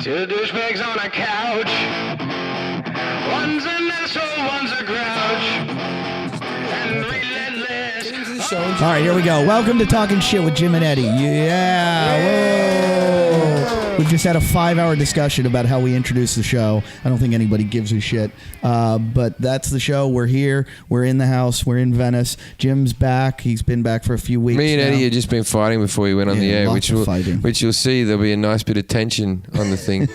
Two douchebags on a couch. One's an asshole, one's a grouch. And relentless. All right, here we go. Welcome to Talkin Shit with Jim and Eddie. Yeah. Whoa. We've just had a 5-hour discussion about how we introduce the show. I don't think anybody gives a shit. But that's the show. We're here. We're in the house. We're in Venice. Jim's back. He's been back for a few weeks. Me and now. Eddie had just been fighting before we went on the air, which you'll see there'll be a nice bit of tension on the thing,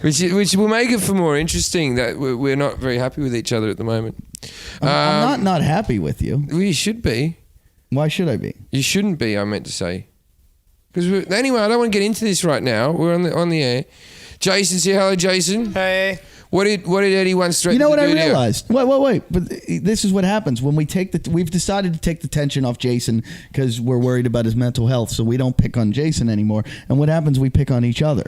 which will make it for more interesting. That we're not very happy with each other at the moment. I'm not happy with you. Well, you should be. Why should I be? You shouldn't be. I meant to say. Because anyway, I don't want to get into this right now. We're on the air. Jason, say hello, Jason. Hey. What did Eddie once threaten? You know what to I do realized? Wait. But this is what happens when we've decided to take the tension off Jason because we're worried about his mental health. So we don't pick on Jason anymore. And what happens? We pick on each other.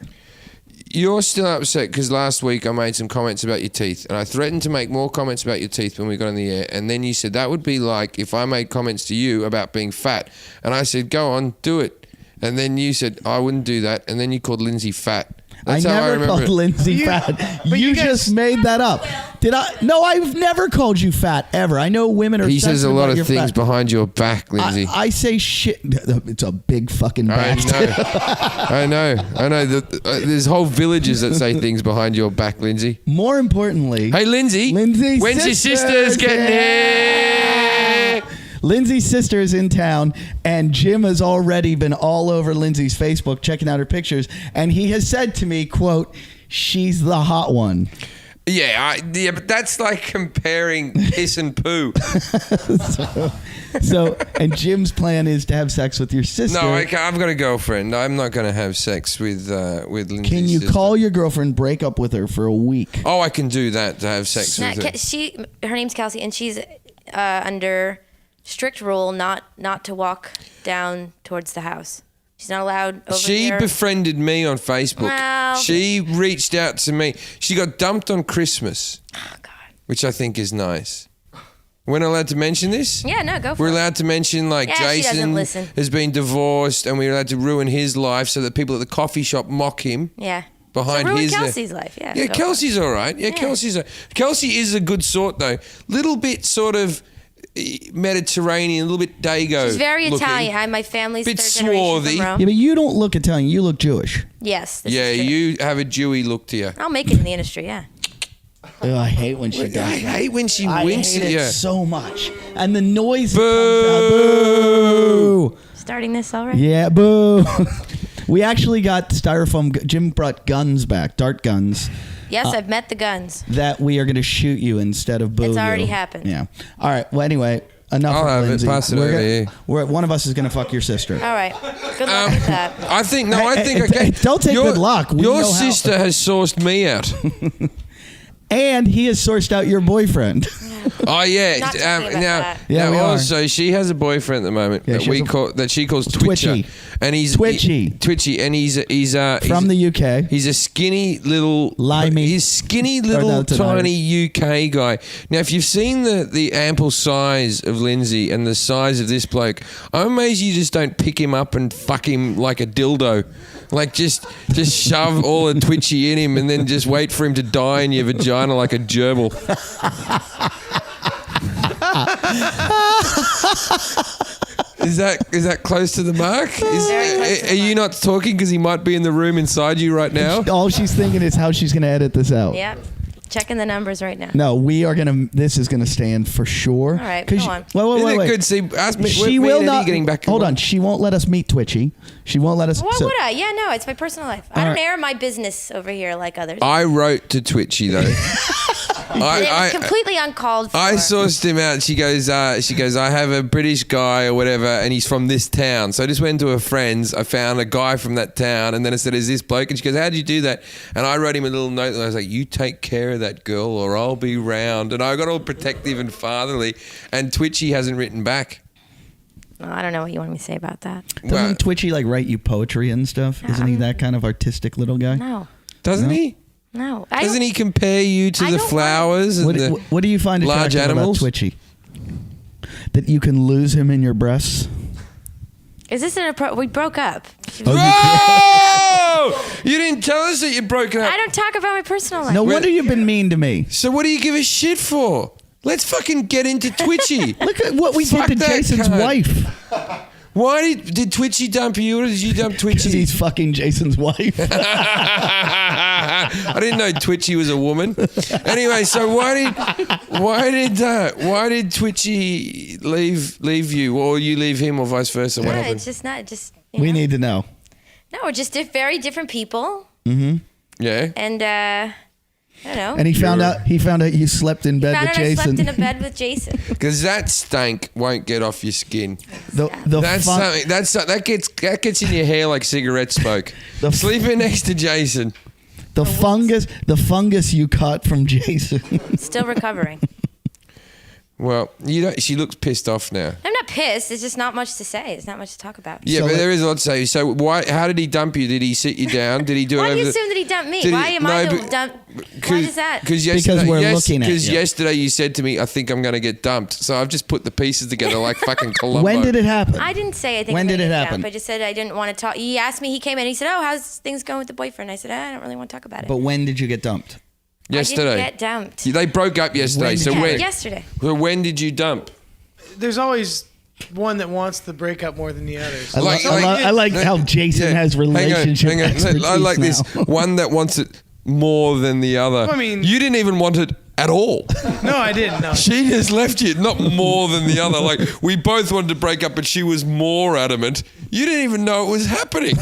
You're still upset because last week I made some comments about your teeth, and I threatened to make more comments about your teeth when we got on the air, and then you said that would be like if I made comments to you about being fat, and I said, go on, do it. And then you said, I wouldn't do that, and then you called Lindsay fat. That's how I never called it. Lindsay fat. You just made that up. Did I? No, I've never called you fat, ever. I know women are He says a lot of things fat. behind your back, Lindsay. I say shit. It's a big fucking back. I know. There's whole villages that say things behind your back, Lindsay. More importantly... Hey, Lindsay. When's your sister's getting here? Lindsay's sister is in town, and Jim has already been all over Lindsay's Facebook checking out her pictures, and he has said to me, quote, she's the hot one. Yeah, but that's like comparing piss and poo. And Jim's plan is to have sex with your sister. No, I've got a girlfriend. I'm not going to have sex with Lindsay's Can you sister. call your girlfriend, break up with her for a week? Oh, I can do that, to have sex with her. Her name's Kelsey, and she's under strict rule not to walk down towards the house. She's not allowed over She there. befriended me on Facebook. Well, she reached out to me. She got dumped on Christmas. Oh, God. Which I think is nice. We're not allowed to mention this? Yeah, no, go for We're it. allowed to mention like She doesn't Jason listen. has been divorced and we're allowed to ruin his life so that people at the coffee shop mock him. Yeah. Behind so ruin his Kelsey's life. Yeah. Yeah, go Kelsey's all right. Yeah, Kelsey is a good sort though. Little bit sort of Mediterranean, a little bit Dago. She's very looking. Italian. My family's Bit third generation swarthy. from Rome. Yeah, but you don't look Italian. You look Jewish. Yes. This Yeah, is true. you have a Jewy look to you. I'll make it in the industry. Yeah. Oh, I hate when she does I that. hate when she I winks hate at it you. so much. And the noise that Boo! comes out. Boo! Starting this already. Yeah, boo. We actually got styrofoam. Jim brought guns back, dart guns, Yes, I've met the guns. that we are going to shoot you instead of boo It's already you. happened. Yeah. All right. Well, anyway, enough I'll of have it. Lindsay. Pass it over here. One of us is going to fuck your sister. All right. Good luck with that. I think okay. Don't take good luck. We Your know how. sister has sourced me out. And he has sourced out your boyfriend. Oh yeah. Not to think about that. Yeah, now we are. also she has a boyfriend at the moment Yeah, that she calls Twitcher, Twitchy. and he's Twitchy. and he's From the UK. He's a skinny little Limey. He's skinny little it's an tiny UK guy. Now, if you've seen the ample size of Lindsay and the size of this bloke, I'm amazed you just don't pick him up and fuck him like a dildo. Like just shove all the Twitchy in him and then just wait for him to die in your vagina like a gerbil. Is that close to the mark? Are you not talking because he might be in the room inside you right now? All she's thinking is how she's going to edit this out. Yep. Checking the numbers right now. No, we are going to. This is going to stand for sure. All right, go on. Isn't Wait. it good? See, ask me. She me will and Eddie not. getting back. Hold on. She won't let us meet Twitchy. She won't let us. Why would I? Yeah, no, it's my personal life. I don't air my business over here like others. I wrote to Twitchy though. It's completely uncalled for. I sourced him out. She goes, I have a British guy or whatever, and he's from this town. So I just went to her friends. I found a guy from that town, and then I said, is this bloke? And she goes, how did you do that? And I wrote him a little note, and I was like, you take care of that girl or I'll be round. And I got all protective and fatherly, and Twitchy hasn't written back. Well, I don't know what you want me to say about that. Doesn't Twitchy like write you poetry and stuff? Isn't he that kind of artistic little guy? No. Doesn't he? No. Doesn't he compare you to the flowers and the What do you find large attractive animals? about Twitchy? That you can lose him in your breasts? Is this we broke up. Whoa! You didn't tell us that you'd broken up. I don't talk about my personal life. No wonder you've been mean to me. So what do you give a shit for? Let's fucking get into Twitchy. Look at what we Fuck did to that Jason's cunt. wife. Why did Twitchy dump you, or did you dump Because Twitchy? he's fucking Jason's wife. I didn't know Twitchy was a woman. Anyway, so why did Twitchy leave you, or you leave him, or vice versa? What Yeah, happened? it's just not just. We need to know. No, we're just very different people, Yeah. and I don't know. And he found out you slept in bed Found with out I Jason. slept in a bed with Jason. Because that stank won't get off your skin. the That's fun- something. That gets in your hair like cigarette smoke. Sleeping next to Jason. the fungus you caught from Jason. Still recovering. Well, she looks pissed off now. I'm not pissed. There's just not much to say. There's not much to talk about. Yeah, So but let- there is a lot to say. So why? How did he dump you? Did he sit you down? Did he do Why it do over? you assume that he dumped me? Did he- Why am I no, the but- dump? Why is that? Because yesterday, we're looking at you. yesterday you said to me, "I think I'm going to get dumped." So I've just put the pieces together like fucking Columbo. When did it happen? I didn't say I think. When I'm did gonna it get happen? dumped. I just said I didn't want to talk. He asked me. He came in. He said, "Oh, how's things going with the boyfriend?" I said, "I don't really want to talk about it." But when did you get dumped? Yesterday. I didn't get dumped. They broke up yesterday. When did So you- when? Yesterday. So when did you dump? There's always one that wants the breakup more than the others. I like how Jason has relationship Hang on. expertise I like this now. one that wants it more than the other. Well, I mean- you didn't even want it at all. No, I didn't. No. She just left you, not more than the other. Like, we both wanted to break up, but she was more adamant. You didn't even know it was happening.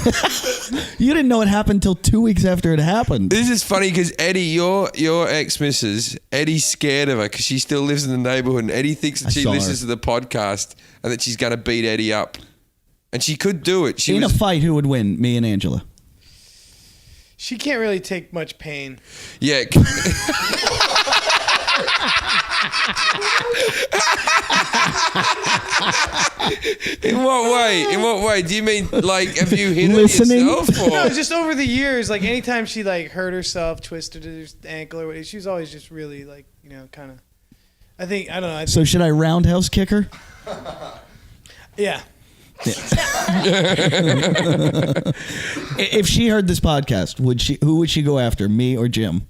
You didn't know it happened until 2 weeks after it happened. This is funny because Eddie, your ex-missus, Eddie's scared of her because she still lives in the neighborhood, and Eddie thinks that I she saw listens her. to the podcast and that she's going to beat Eddie up. And she could do it. In a fight, who would win? Me and Angela. She can't really take much pain. Yeah. In what way? In what way? Do you mean like have you hit Listening? her yourself? No, Or? just over the years, like anytime she like hurt herself, twisted her ankle or whatever, she was always just really like, kind of. I don't know. So should I roundhouse kick her? Yeah. If she heard this podcast, who would she go after? Me or Jim?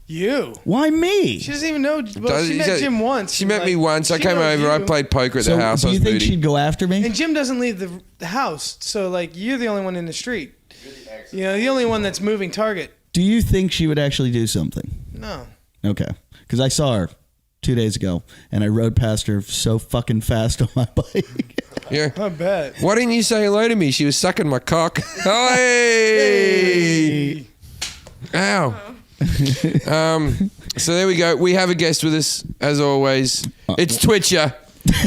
You. Why me? She doesn't even know. Well, she met Jim once. She met me once. I she came knows over. I you. played poker at So the house. do I you was think booty. she'd go after me? And Jim doesn't leave the house, so like you're the only one in the street. The only one that's moving target. Do you think she would actually do something? No. Okay. Because I saw her 2 days ago, and I rode past her so fucking fast on my bike. Yeah. I bet. Why didn't you say hello to me? She was sucking my cock. Hey! Ow. So there we go. We have a guest with us, as always. It's Twitcher.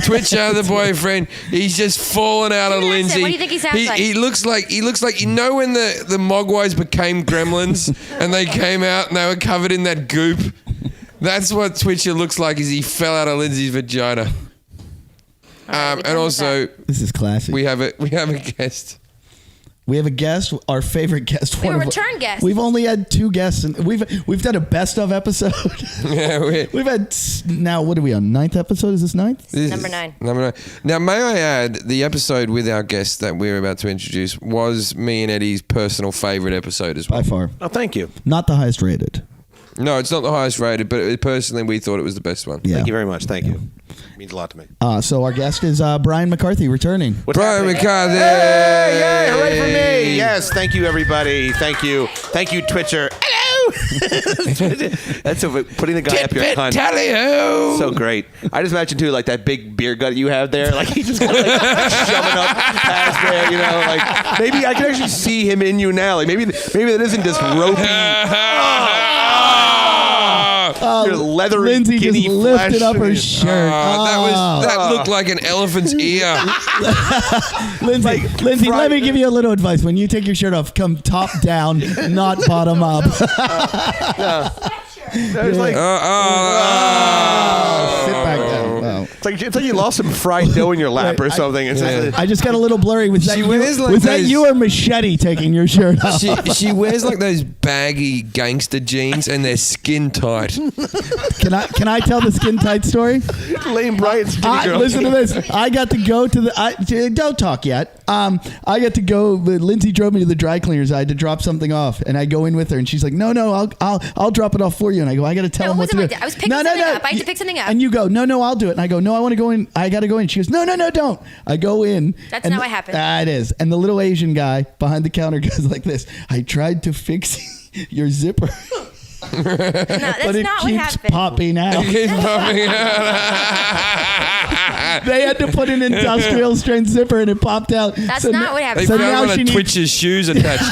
Twitcher, the boyfriend. He's just fallen out of Give me an Lindsay. accent. What do you think he sounds like? He looks like when the Mogwais became gremlins and they came out and they were covered in that goop. That's what Twitcher looks like. Is he fell out of Lindsay's vagina. And also This is classy. we have a guest. We have a guest, our favorite guest. We have one a of- return guest. We've only had 2 guests, and we've done a best of episode. Yeah, We've had now. What are we on? 9th episode? Is this 9th? This Number is 9. Number 9. Now, may I add, the episode with our guest that we're about to introduce was me and Eddie's personal favorite episode as well. By far, Oh, thank you. not the highest rated. No, it's not the highest rated, but personally, we thought it was the best one. Yeah. Thank you very much. Thank you. Means a lot to me. So our guest is Brian McCarthy returning. What's Brian happening? McCarthy! Hey, yay, hooray for me. Yes, thank you, everybody. Thank you, Twitcher. Hello. That's so putting the guy up your cunt. Tally-ho! So great. I just imagine, too, like that big beer gut you have there. Like, he's just kind of like shoving up past there, Like, maybe I can actually see him in you now. Like, maybe that isn't just ropey. Your leathery, Lindsay just skinny lifted flesh. up her shirt. That looked like an elephant's ear. Lindsay, let me give you a little advice. When you take your shirt off, come top down, not bottom up. It's like, Sit back down. Wow. it's like you lost some fried dough in your lap or something. It's I just got a little blurry. Was that, She you, wears like was that those- you or Machete taking your shirt off? She wears like those baggy gangster jeans and they're skin tight. Can I tell the skin tight story? Lane Bryant's titty girl. Listen to this. I got to go to the. Don't talk yet. I got to go. Lindsay drove me to the dry cleaners. I had to drop something off, and I go in with her, and she's like, "No, I'll drop it off for you." And I go, "I got to tell No, him it what to wasn't do." like that. I was picking something up. I had to pick something up. And you go, "No, I'll do it." And I go, "No, I want to go in. I got to go in." She goes, "No, don't." I go in. That's and not what happened. It is. And the little Asian guy behind the counter goes like this. I tried to fix your zipper. No, that's But it not what keeps happened. popping out. He's popping out. They had to put an industrial strength zipper and it popped out. That's So not n- what They happened. So found now one she of needs- Twitch's shoes attached.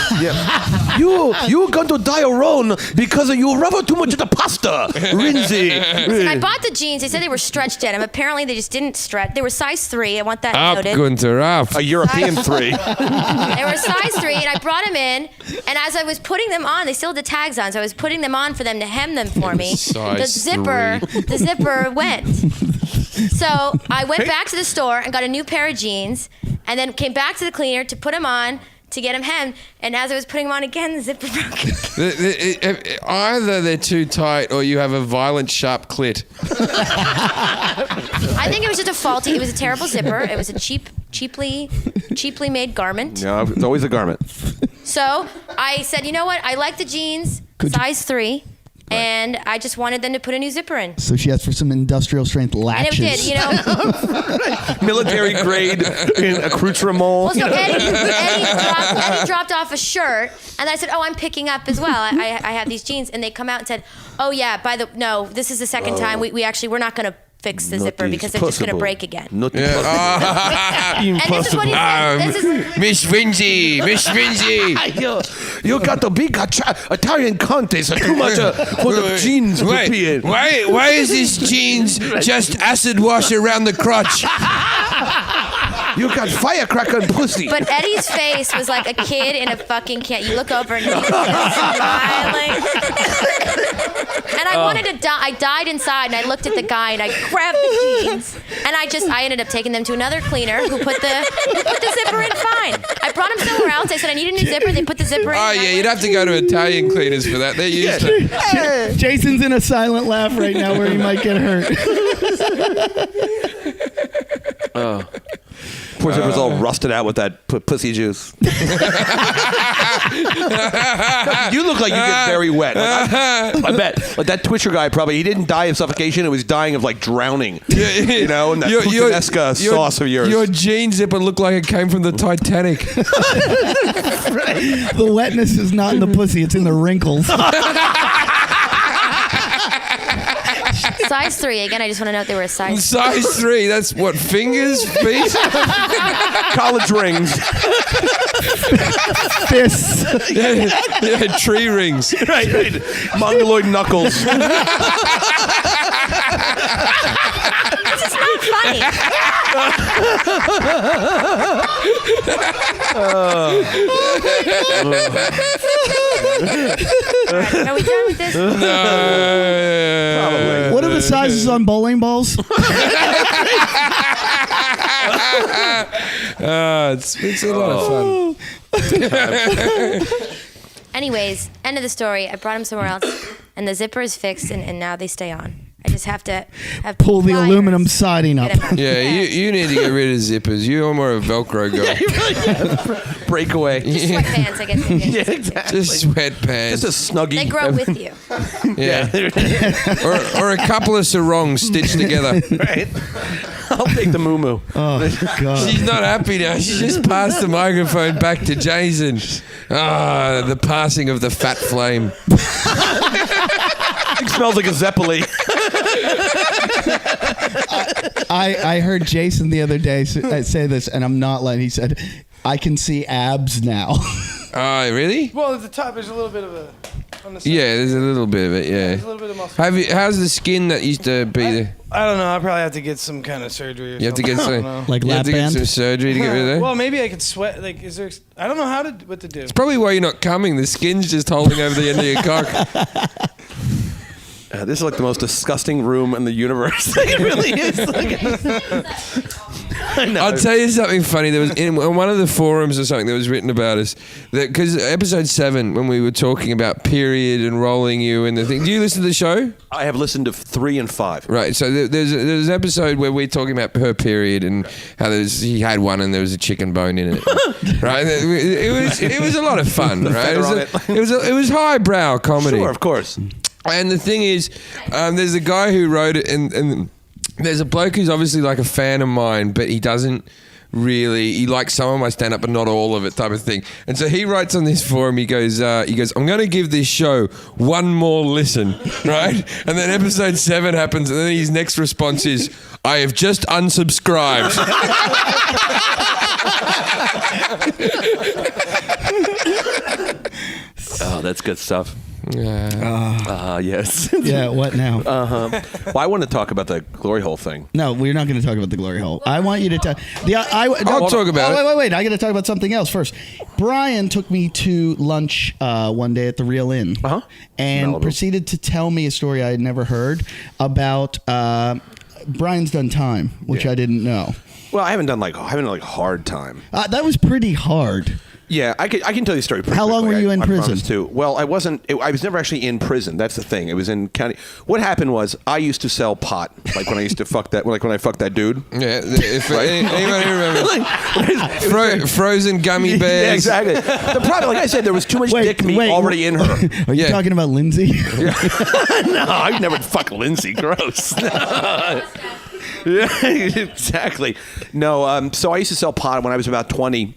You're going to die alone because you rub too much of the pasta, Lindsay. And I bought the jeans. They said they were stretch denim. Apparently, they just didn't stretch. They were size 3. I want that Up, noted. Gunter, up. A European 3. They were size 3, and I brought them in. And as I was putting them on, they still had the tags on, so I was putting them on for them to hem them for me. Size The zipper went. So I went back to the store and got a new pair of jeans, and then came back to the cleaner to put them on to get them hemmed. And as I was putting them on again, the zipper broke. Either they're too tight or you have a violent, sharp clit. I think it was just a faulty. It was a terrible zipper. It was a cheaply made garment. No, it's always a garment. So I said, you know what? I like the jeans, size 3, and I just wanted them to put a new zipper in. So she asked for some industrial strength And latches. it did, you know. Military grade accoutrement. Well, so Eddie dropped off a shirt, and I said, "Oh, I'm picking up as well. I have these jeans," and they come out and said, "Oh yeah, no, this is the second time. We're not going to fix the zipper because they're just going to break again." Not Yeah. And this is what he said. This is Miss Winzy. You got the big Italian contest. Too much for the jeans to be in. Why is this jeans just acid wash around the crotch? You got firecracker and pussy. But Eddie's face was like a kid in a fucking can. You look over and he's just smiling. And I wanted to die. I died inside, and I looked at the guy, and I grabbed the jeans, and I ended up taking them to another cleaner who put the zipper in fine. I brought them somewhere else. I said I need a new zipper. They put the zipper in. Oh, yeah, you'd have to go to Italian cleaners for that. They're used to Jason's in a silent laugh right now where he might get hurt. Poor zipper's all rusted out with that pussy juice. You look like you get very wet. Like, I bet. Like that Twitcher guy he didn't die of suffocation. It was dying of like drowning. You know, and that puttanesca sauce of yours. Your jean zipper looked like it came from the Titanic. The wetness is not in the pussy, it's in the wrinkles. Size 3. Again, I just want to note they were a size. Size 3. That's what, fingers, feet? College rings. Fists. Yeah, tree rings. Right. Mongoloid knuckles. This is not funny. Are we done with this? No. What are the sizes on bowling balls? It's a lot of fun. Anyways, end of the story. I brought them somewhere else, and the zipper is fixed, and now they stay on. I just have to Pull the pliers. aluminum siding up. Get 'em out. Yeah, you need to get rid of zippers. You're more a Velcro guy. Breakaway. Sweatpants, I guess. Yeah, exactly. Just sweatpants. Just a snuggie. They grow with you. Yeah. or a couple of sarongs stitched together. Right. I'll take the moo-moo. Oh, God. She's not happy now. She just passed the microphone back to Jason. Ah, the passing of the fat flame. It smells like a Zeppeli. I heard Jason the other day say this, and I'm not lying. He said, "I can see abs now." Oh, really? Well, at the top, there's a little bit of a. On the side. Yeah, there's a little bit of it, yeah. There's a little bit of muscle. How's the skin that used to be there? I don't know. I probably have to get some kind of surgery. Or You have to get something. some, I don't know. Like you have lap to get band? some surgery to get rid of that? Well, maybe I could sweat. Like, is there? I don't know what to do. Probably why you're not coming. The skin's just holding over the end of your cock. This is like the most disgusting room in the universe. It really is. I'll tell you something funny. There was in one of the forums or something that was written about us that because episode 7 when we were talking about period and rolling you and the thing. Do you listen to the show? I have listened to 3 and 5. Right. So there's an episode where we're talking about her period and how he had one and there was a chicken bone in it. Right. It was a lot of fun. Right. It was highbrow comedy. Sure, of course. And the thing is, there's a guy who wrote it, and there's a bloke who's obviously like a fan of mine, but he doesn't really. He likes some of my stand up, but not all of it, type of thing. And so he writes on this forum. He goes, I'm going to give this show one more listen, right? And then episode 7 happens, and then his next response is, I have just unsubscribed. Oh, that's good stuff. Yes. Yeah, what now? Well, I want to talk about the glory hole thing. No, we're not going to talk about the glory hole. I want you to talk. I'll talk about it. Wait. I got to talk about something else first. Brian took me to lunch one day at the Real Inn and Malibu. proceeded to tell me a story I had never heard about Brian's done time, which I didn't know. Well, I haven't done like hard time. That was pretty hard. Yeah, I can tell you a story. Pretty How long quickly. were you in I prison? promise to. Well, I wasn't. I was never actually in prison. That's the thing. It was in county. What happened was I used to sell pot, like when I used to fuck that. Like when I fucked that dude. Yeah, if anyone remembers. Frozen gummy bears. Yeah, exactly. The problem, like I said, there was too much dick meat already in her. Are you talking about Lindsay? No, I'd never fuck Lindsay. Gross. Yeah, exactly. No, so I used to sell pot when I was about 20.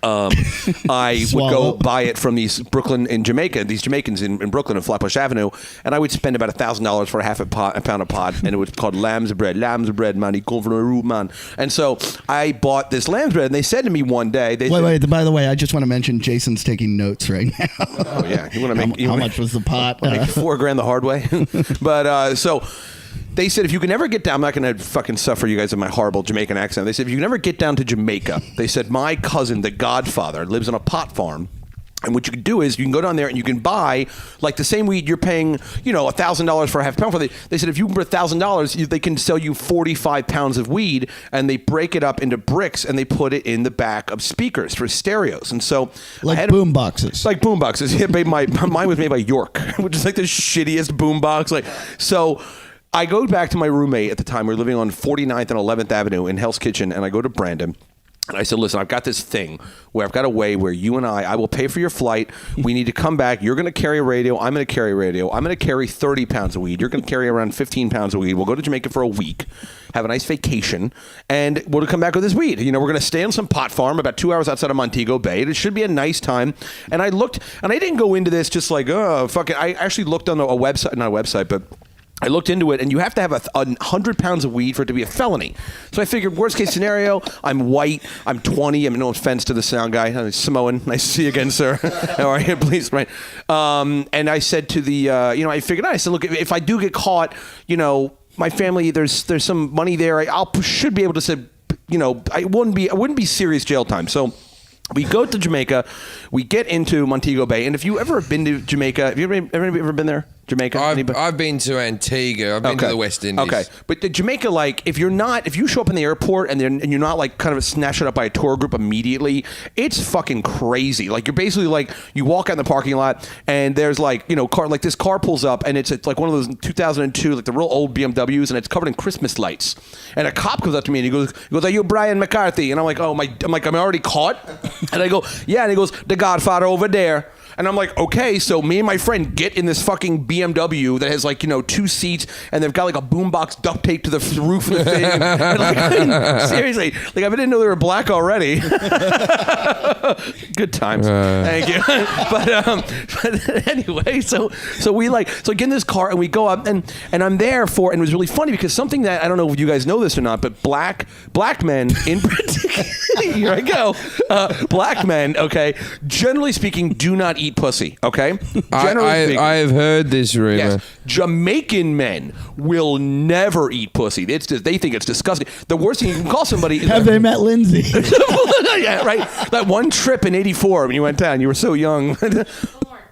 I would go buy it from these Brooklyn in Jamaica, these Jamaicans in Brooklyn on Flatbush Avenue, and I would spend about $1,000 for a pound of pot, and it was called lamb's bread, man. He called from the root, man. And so I bought this lamb's bread, and they said to me one day, wait. By the way, I just want to mention Jason's taking notes right now. Oh yeah, you want to make how much was the pot? Like $4,000 the hard way, but so. They said, if you can ever get down, I'm not going to fucking suffer you guys in my horrible Jamaican accent. They said, if you can ever get down to Jamaica, they said, my cousin, the Godfather, lives on a pot farm. And what you can do is you can go down there and you can buy like the same weed you're paying, $1,000 for a half pound for. They said if you can put $1,000, they can sell you 45 pounds of weed, and they break it up into bricks and they put it in the back of speakers for stereos. And so like boom boxes. Like boom boxes. Yeah, mine was made by York, which is like the shittiest boom box. So I go back to my roommate at the time. We were living on 49th and 11th Avenue in Hell's Kitchen, and I go to Brandon. And I said, listen, I've got this thing where I've got a way where you and I will pay for your flight. We need to come back. You're going to carry a radio. I'm going to carry a radio. I'm going to carry 30 pounds of weed. You're going to carry around 15 pounds of weed. We'll go to Jamaica for a week, have a nice vacation, and we'll come back with this weed. We're going to stay on some pot farm about 2 hours outside of Montego Bay. It should be a nice time. And I looked, and I didn't go into this just like, oh, fuck it. I actually looked on a website, not a website, but I looked into it, and you have to have 100 pounds of weed for it to be a felony. So I figured, worst case scenario, I'm white, I'm 20. I mean, no offense to the sound guy, Samoan. Nice to see you again, sir. How are you? Please, right? And I said to the, I figured out. I said, look, if I do get caught, my family, there's some money there. I should be able to say, I wouldn't be serious jail time. So we go to Jamaica, we get into Montego Bay, and if you ever been to Jamaica, have you ever been there? Jamaica? I've been to Antigua. I've been to the West Indies. Okay, but the Jamaica, like, if you show up in the airport and you're not like kind of snatched up by a tour group immediately, it's fucking crazy. Like, you're basically like, you walk out in the parking lot and there's like, this car pulls up and it's like one of those 2002, like the real old BMWs, and it's covered in Christmas lights. And a cop comes up to me and he goes, "Are you Brian McCarthy?" And I'm like, "Oh my!" I'm like, "I'm already caught." And I go, "Yeah." And he goes, "The Godfather over there." And I'm like, okay, so me and my friend get in this fucking BMW that has like, 2 seats, and they've got like a boombox duct taped to the roof of the thing. And like, seriously, like I didn't know they were black already. Good times. Thank you. But anyway, so we get in this car and we go up and I'm there and it was really funny because something that, I don't know if you guys know this or not, but black men in particular, here I go, black men, okay, generally speaking, do not eat pussy, okay? I have heard this rumor. Yes. Jamaican men will never eat pussy. They think it's disgusting. The worst thing you can call somebody is... Have they met Lindsay? Yeah, right. That one trip in '84 when you went down, you were so young.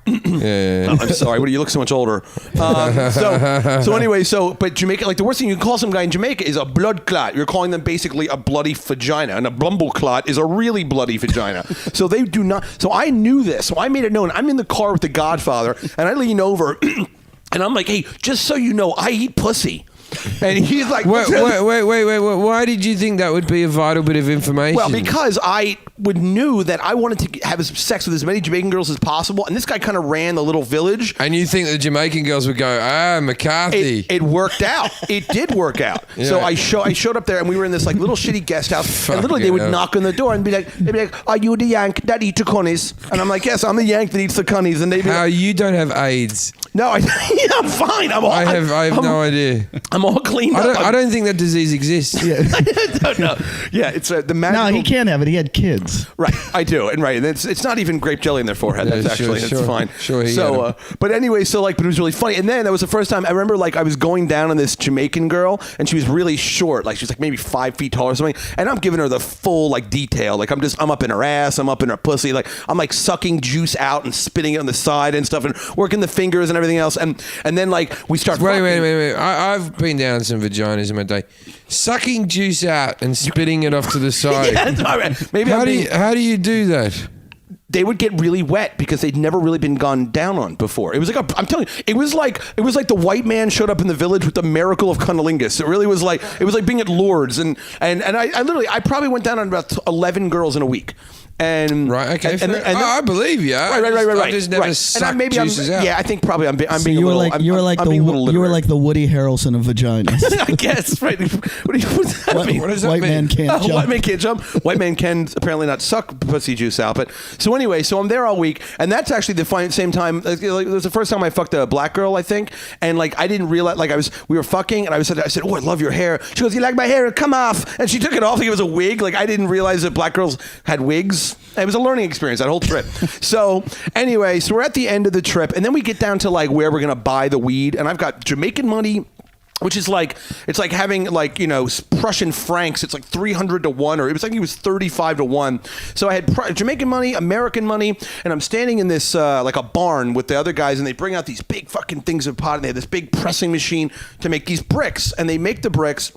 Yeah. I'm sorry. You look so much older. So anyway, but Jamaica, like the worst thing you can call some guy in Jamaica is a blood clot. You're calling them basically a bloody vagina, and a bumble clot is a really bloody vagina. So they do not. So I knew this. So I made it known. I'm in the car with the Godfather, and I lean over, and I'm like, "Hey, just so you know, I eat pussy." And he's like, wait. Why did you think that would be a vital bit of information? Well, because I knew that I wanted to have sex with as many Jamaican girls as possible, and this guy kind of ran the little village. And you think the Jamaican girls would go, McCarthy. It worked out. It did work out. Yeah. So I showed up there, and we were in this like little shitty guest house, and literally they would knock on the door and they'd be like, "Are you the Yank that eat the cunnies?" And I'm like, "Yes, I'm the Yank that eats the cunnies." And they'd be How you don't have AIDS? No, I'm fine. I have no idea. I'm all cleaned up. I don't think that disease exists. Yeah. I don't know. Yeah, it's the magical. No, he can't have it. He had kids. Right, I do, and right, and it's not even grape jelly in their forehead. Yeah, That's sure, actually sure. it's fine. Sure, So, but anyway, but it was really funny. And then that was the first time I remember. Like I was going down on this Jamaican girl, and she was really short. Like she was like maybe 5 feet tall or something. And I'm giving her the full like detail. Like I'm up in her ass. I'm up in her pussy. Like I'm like sucking juice out and spitting it on the side and stuff, and working the fingers and everything else. And then like we start. Wait. I've been down some vaginas in my day. Sucking juice out and spitting it off to the side. Yeah, all right. Maybe how do you do that? They would get really wet because they'd never really been gone down on before. It was like I'm telling you, it was like the white man showed up in the village with the miracle of cunnilingus. It really was like being at Lourdes, and I probably went down on about 11 girls in a week. And right, okay, and I believe you. Right. I just never sucked juices out. Yeah, I think probably I'm being So a you were little. like you were like the Woody Harrelson of vaginas. I guess, right? What does that mean? What does that White mean? man can't jump. White man can't jump. White man can apparently not suck pussy juice out. But so anyway, so I'm there all week, and that's actually the same time. Like, it was the first time I fucked a black girl, I think, and like I didn't realize. Like we were fucking, and I said, "Oh, I love your hair." She goes, "You like my hair? Come off." And she took it off like it was a wig. Like I didn't realize that black girls had wigs. It was a learning experience, that whole trip. So anyway, so we're at the end of the trip, and then we get down to like where we're gonna buy the weed, and I've got Jamaican money, which is like, it's like having like, Prussian francs. It's like 300 to 1, or it was 35 to 1. So I had Jamaican money, American money, and I'm standing in this like a barn with the other guys, and they bring out these big fucking things of pot, and they have this big pressing machine to make these bricks, and they make the bricks.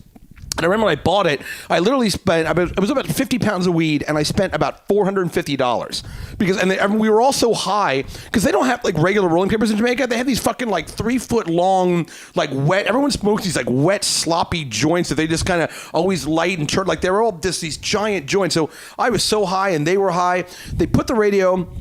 And I remember when I bought it, I literally spent, it was about 50 pounds of weed, and I spent about $450 because, and we were all so high because they don't have like regular rolling papers in Jamaica. They have these fucking like 3 foot long, like wet, everyone smokes these like wet, sloppy joints that they just kind of always light and turn, like they were all just these giant joints. So I was so high and they were high. They put the radio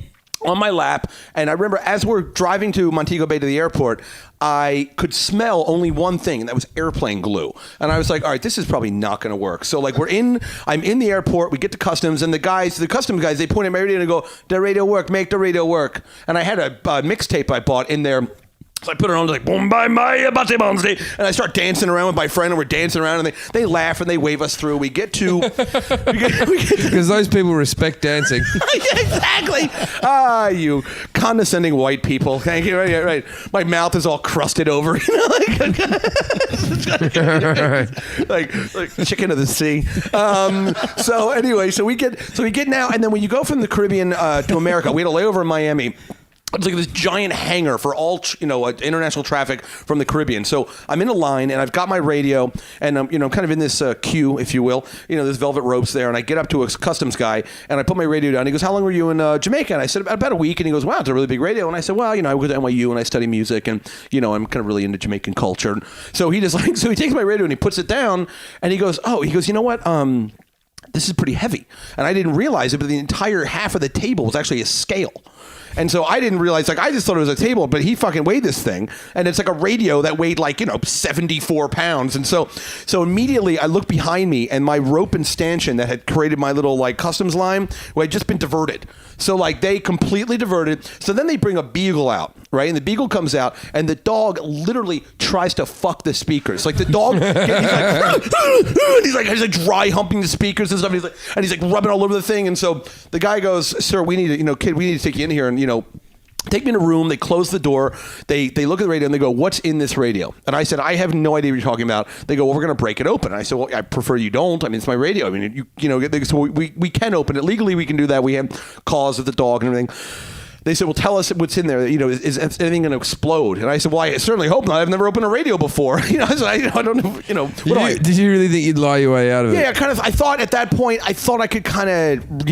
on my lap, and I remember as we're driving to Montego Bay to the airport, I could smell only one thing, and that was airplane glue. And I was like, all right, this is probably not going to work. So like I'm in the airport, we get to customs, and the customs guys, they point at my radio and go, "The radio work, make the radio work." And I had a mixtape I bought in there. So I put it on, like, boom, bye, bye, bate bonze, and I start dancing around with my friend, and we're dancing around, and they laugh, and they wave us through. We get to... Because those people respect dancing. Yeah, exactly. You condescending white people. Thank you. Right. My mouth is all crusted over. Like chicken of the sea. So anyway, so we get now, and then when you go from the Caribbean to America, we had a layover in Miami. It's like this giant hangar for all, international traffic from the Caribbean. So I'm in a line, and I've got my radio, and I'm, kind of in this queue, if you will. There's velvet ropes there, and I get up to a customs guy, and I put my radio down. He goes, "How long were you in Jamaica?" And I said, about a week. And he goes, "Wow, it's a really big radio." And I said, "Well, I go to NYU, and I study music, and, I'm kind of really into Jamaican culture." And so he takes my radio, and he puts it down, and he goes, "You know what? This is pretty heavy." And I didn't realize it, but the entire half of the table was actually a scale. And so I didn't realize, I just thought it was a table, but he fucking weighed this thing. And it's like a radio that weighed 74 pounds. And so immediately I look behind me, and my rope and stanchion that had created my little customs line had just been diverted. So they completely diverted. So then they bring a beagle out, right? And the beagle comes out, and the dog literally tries to fuck the speakers. Like the dog, he's like dry humping the speakers and stuff. And he's like rubbing all over the thing. And so the guy goes, "Sir, we need to, kid, we need to take you in here and, take me in a room." They close the door. They look at the radio, and they go, "What's in this radio?" And I said, "I have no idea what you're talking about." They go, "Well, we're going to break it open." And I said, "Well, I prefer you don't. I mean, it's my radio. I mean, so we can open it legally. We can do that. We have calls of the dog and everything." they said, well, tell us what's in there. You know, is anything going to explode? And I said, well, I certainly hope not. I've never opened a radio before. You know, I said, I don't know. You know, did you really think you'd lie your way out of it? Yeah, kind of. I thought at that point, I thought I could kind of,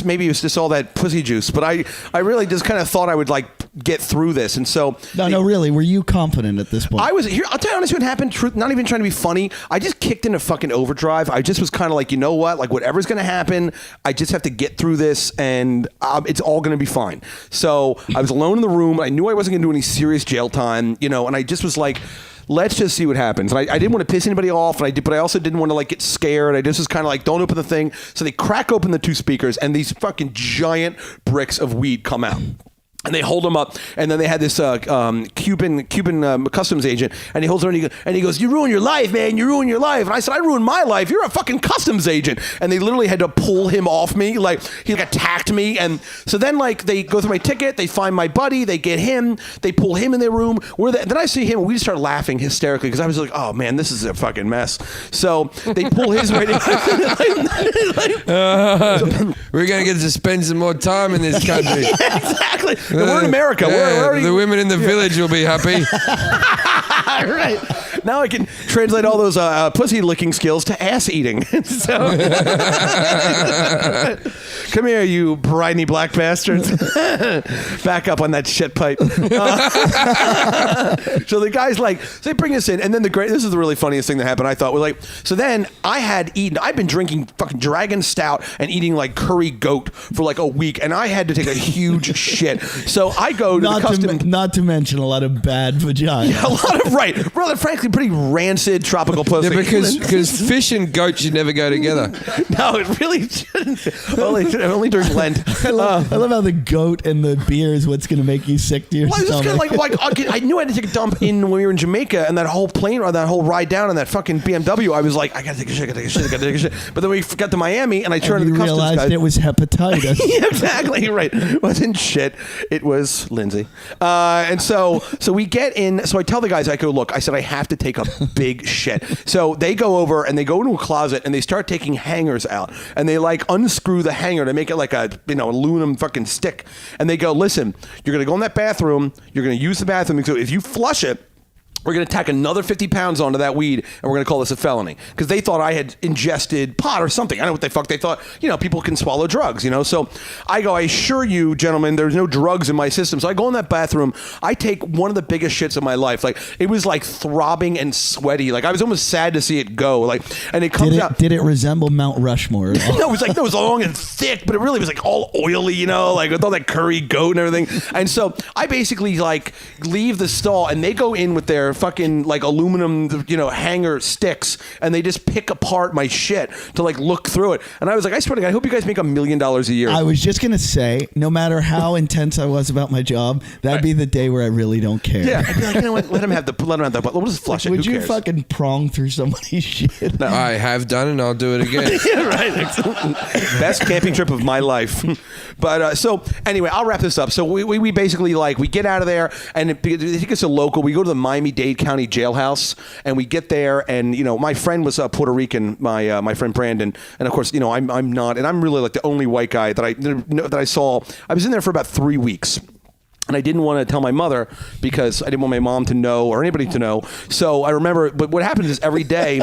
maybe it was just all that pussy juice, but I really just kind of thought I would like get through this. And so, no, really, were you confident at this point? I was here. I'll tell you honestly what happened. Not even trying to be funny. I just kicked into fucking overdrive. I just was kind of like, you know what? Like whatever's going to happen, I just have to get through this, and it's all going to be fine. So I was alone in the room. I knew I wasn't going to do any serious jail time, you know, and I just was like, let's just see what happens. And I didn't want to piss anybody off, but I also didn't want to like get scared. I just was kind of like, don't open the thing. So they crack open the 2 speakers, and these fucking giant bricks of weed come out. And they hold him up, and then they had this Cuban customs agent, and he holds her, and he goes, "You ruined your life, man. You ruined your life." And I said, "I ruined my life. You're a fucking customs agent." And they literally had to pull him off me, like he like attacked me. And so then like they go through my ticket, they find my buddy, they get him, they pull him in their room. Then I see him, and we just start laughing hysterically because I was like, "Oh man, this is a fucking mess." So they pull his right in. We're gonna get to spend some more time in this country. Exactly. We're in America. We're already, the women in the village will be happy. Right. Now I can translate all those pussy licking skills to ass eating. So, come here, you briny black bastards. Back up on that shit pipe. So the guy's like, so they bring us in, and then this is the really funniest thing that happened, I thought, was like, so then I've been drinking fucking Dragon Stout and eating like curry goat for like a week, and I had to take a huge shit. So I go to the custom. Not to mention a lot of bad vagina. Yeah, a lot of, right. Rather frankly, pretty rancid tropical pussy. Yeah, because fish and goat should never go together. No, it really shouldn't. Only during Lent. I love how the goat and the beer is what's going to make you sick to your Well, I was just stomach. kind of like, I knew I had to take a dump when we were in Jamaica, and that whole plane or that whole ride down in that fucking BMW, I was like, I gotta take a shit, I gotta take a shit. But then we got to Miami, and I turned to the customs guy. Realized it was hepatitis. Yeah, exactly right. It wasn't shit. It was Lindsay. And so we get in. So I tell the guys, I go, look, I said I have to take a big shit. So they go over and they go into a closet and they start taking hangers out, and they like unscrew the hanger to make it like a aluminum fucking stick. And they go, listen, you're gonna go in that bathroom. You're gonna use the bathroom. So if you flush it, we're going to tack another 50 pounds onto that weed, and we're going to call this a felony. Because they thought I had ingested pot or something. I don't know what they fuck. They thought, people can swallow drugs, So I go, I assure you, gentlemen, there's no drugs in my system. So I go in that bathroom. I take one of the biggest shits of my life. Like, it was like throbbing and sweaty. Like, I was almost sad to see it go. Like, and it comes out. Did it resemble Mount Rushmore at all? No, it was long and thick, but it really was like all oily, like with all that curry goat and everything. And so I basically like leave the stall, and they go in with their fucking like aluminum, hanger sticks, and they just pick apart my shit to like look through it. And I was like, I swear to God, I hope you guys make $1 million a year. I was just gonna say, no matter how intense I was about my job, that'd be the day where I really don't care. Yeah, I'd be like, you know what? Let him have the. We'll just flush it. Would Who you cares? fucking prong through somebody's shit? No. I have done, and I'll do it again. Yeah, right. Best camping trip of my life. But so anyway, I'll wrap this up. So we basically we get out of there, and they take us to local. We go to the Miami-Dade County jailhouse, and we get there, and my friend was Puerto Rican, my friend Brandon, and of course I'm not, and I'm really like the only white guy that I saw. I was in there for about 3 weeks. And I didn't want to tell my mother because I didn't want my mom to know or anybody to know. So I remember, but what happens is every day,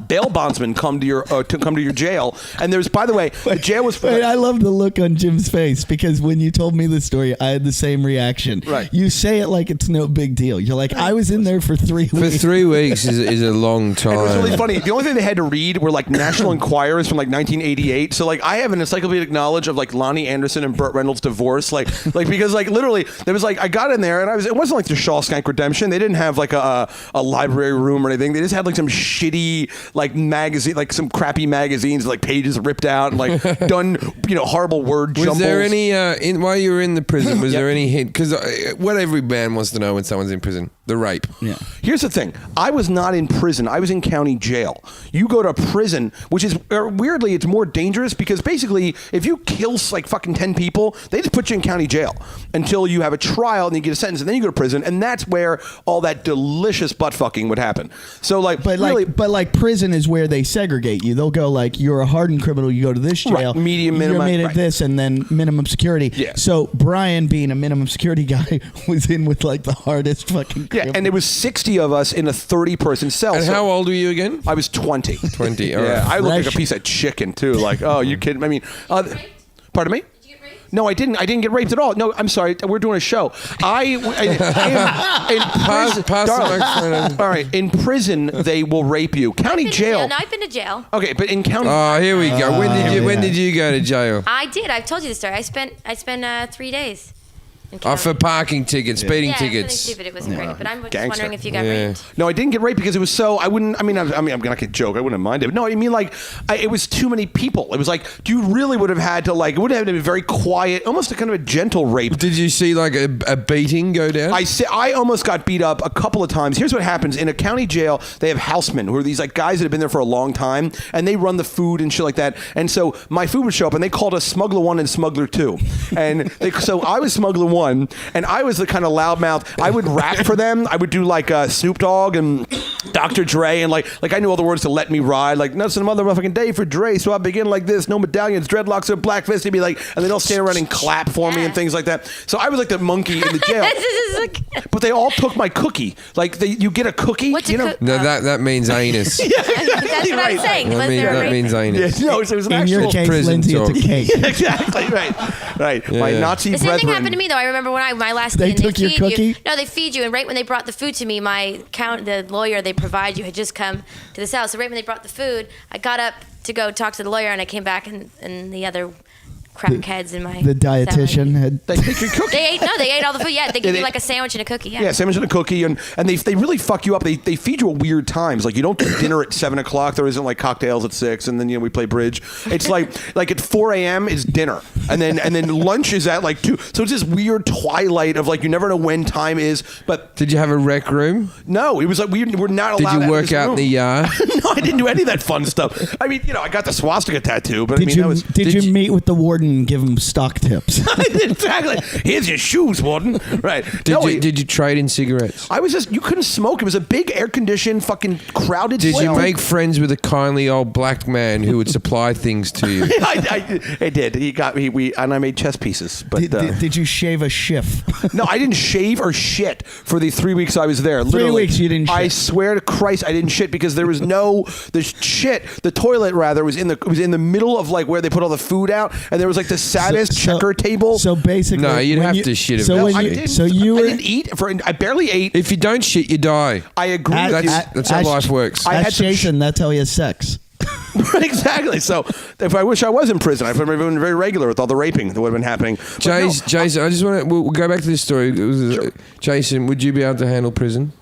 bail bondsmen come to your jail. And there's, by the way, the jail was. Wait, I love the look on Jim's face because when you told me the story, I had the same reaction. Right. You say it like it's no big deal. You're like, I was in there for 3 weeks. For 3 weeks is a long time. And it was really funny. The only thing they had to read were like National Enquirers from like 1988. So like I have an encyclopedic knowledge of like Lonnie Anderson and Burt Reynolds' divorce. Like because like literally there was like I got in there and it wasn't like the Shawshank Redemption. They didn't have like a library room or anything. They just had like some shitty like magazine, like some crappy magazines, like pages ripped out and like done horrible word jumbles. Was there any while you were in the prison? Was there any hint? Because what every man wants to know when someone's in prison. the rape. Yeah. Here's the thing. I was not in prison. I was in county jail. You go to prison, which is weirdly, it's more dangerous because basically, if you kill like fucking 10 people, they just put you in county jail until you have a trial and you get a sentence, and then you go to prison, and that's where all that delicious butt fucking would happen. So like, but prison is where they segregate you. They'll go like, you're a hardened criminal, you go to this jail. Right. Medium, minimum. You're made at this, and then minimum security. Yeah. So Brian, being a minimum security guy, was in with like the hardest fucking. Yeah, and there was 60 of us in a 30-person cell. And how old were you again? I was 20. 20. All Yeah, right. I looked like a Fresh. piece of chicken too. Like, oh, you kidding? I mean, pardon me? No, I didn't. I didn't get raped at all. No, I'm sorry. We're doing a show. In prison, Pass the darling, microphone. all right, in prison they will rape you. County jail. No, I've been to jail. Okay, but in county. Oh, here we go. When did you go to jail? I did. I've told you the story. I spent 3 days. in Oh, county. for parking tickets, speeding yeah, tickets. something stupid. It wasn't great, but I'm just Gangster. wondering if you got Yeah. raped. No, I didn't get raped because it was so. I wouldn't. I mean, I'm not gonna joke. I wouldn't mind it. But no, I mean, like, it was too many people. It was like, you really would have had to like. It would have had to be very quiet, almost a kind of a gentle rape. Did you see like a beating go down? I almost got beat up a couple of times. Here's what happens in a county jail: they have housemen who are these like guys that have been there for a long time, and they run the food and shit like that. And so my food would show up, and they called us Smuggler 1 and Smuggler 2. And so I was Smuggler 1, and I was the kind of loudmouth. I would rap for them. I would do like Snoop Dogg and Dr. Dre, and like I knew all the words to Let Me Ride. Like, nothing motherfucking day for Dre, so I begin like this. No medallions, dreadlocks, or black fist. He'd be like, and they'd all stand around and clap for me and things like that. So I was like the monkey in the jail. But they all took my cookie. Like, you get a cookie. What's you a know? cook- No, that means anus. That's what I'm saying. Was there a That rape? means anus. Yeah, no, it was an In actual your case, prison Lindsay, it's a talk. cake. exactly right. My Yeah. Nazi The same brethren. thing happened to me though. I remember when my last They day, and took your feed cookie? You. No, they feed you, and right when they brought the food to me, the lawyer they provide you had just come to the cell. So right when they brought the food, I got up to go talk to the lawyer, and I came back, and the other crackheads in my The dietitian had. They take your cookie. They ate all the food. Yeah, they give they- you like a sandwich and a cookie. Yeah, sandwich and a cookie, and they really fuck you up. They feed you at weird times. Like, you don't get dinner at 7 o'clock. There isn't like cocktails at 6, and then we play bridge. It's like at 4 a.m. is dinner, and then lunch is at like 2. So it's this weird twilight of like you never know when time is. But Did you have a rec room? no, it was like we're not Did allowed. you work out in the yard? No, I didn't do any of that fun stuff. I mean, I got the swastika tattoo, but Did I mean, that was. did you meet with the warden and give him stock tips? Exactly. Here's your shoes, Warden. Right. Did you trade in cigarettes? I was just, you couldn't smoke. It was a big air-conditioned, fucking crowded Did you cell. make friends with a kindly old black man who would supply things to you? I did. He got me, and I made chess pieces. But Did you shave a shift? no, I didn't shave or shit for the 3 weeks I was there. 3 Literally. weeks you didn't shit. I swear to Christ, I didn't shit because there was the toilet rather was in the middle of like where they put all the food out, and there was like the saddest checker table. So basically, No, you'd when have you- to shit So when eventually. you, I didn't. so you I were didn't eat I barely ate. If you don't shit, you die. I agree. At- with you. That's how life works. I had That's some Jason. That's how he has sex. exactly. So if I wish I was in prison, I'd have been very regular with all the raping that would have been happening. But no, Jason, I just want to. We'll go back to this story. It was, Jason, would you be able to handle prison?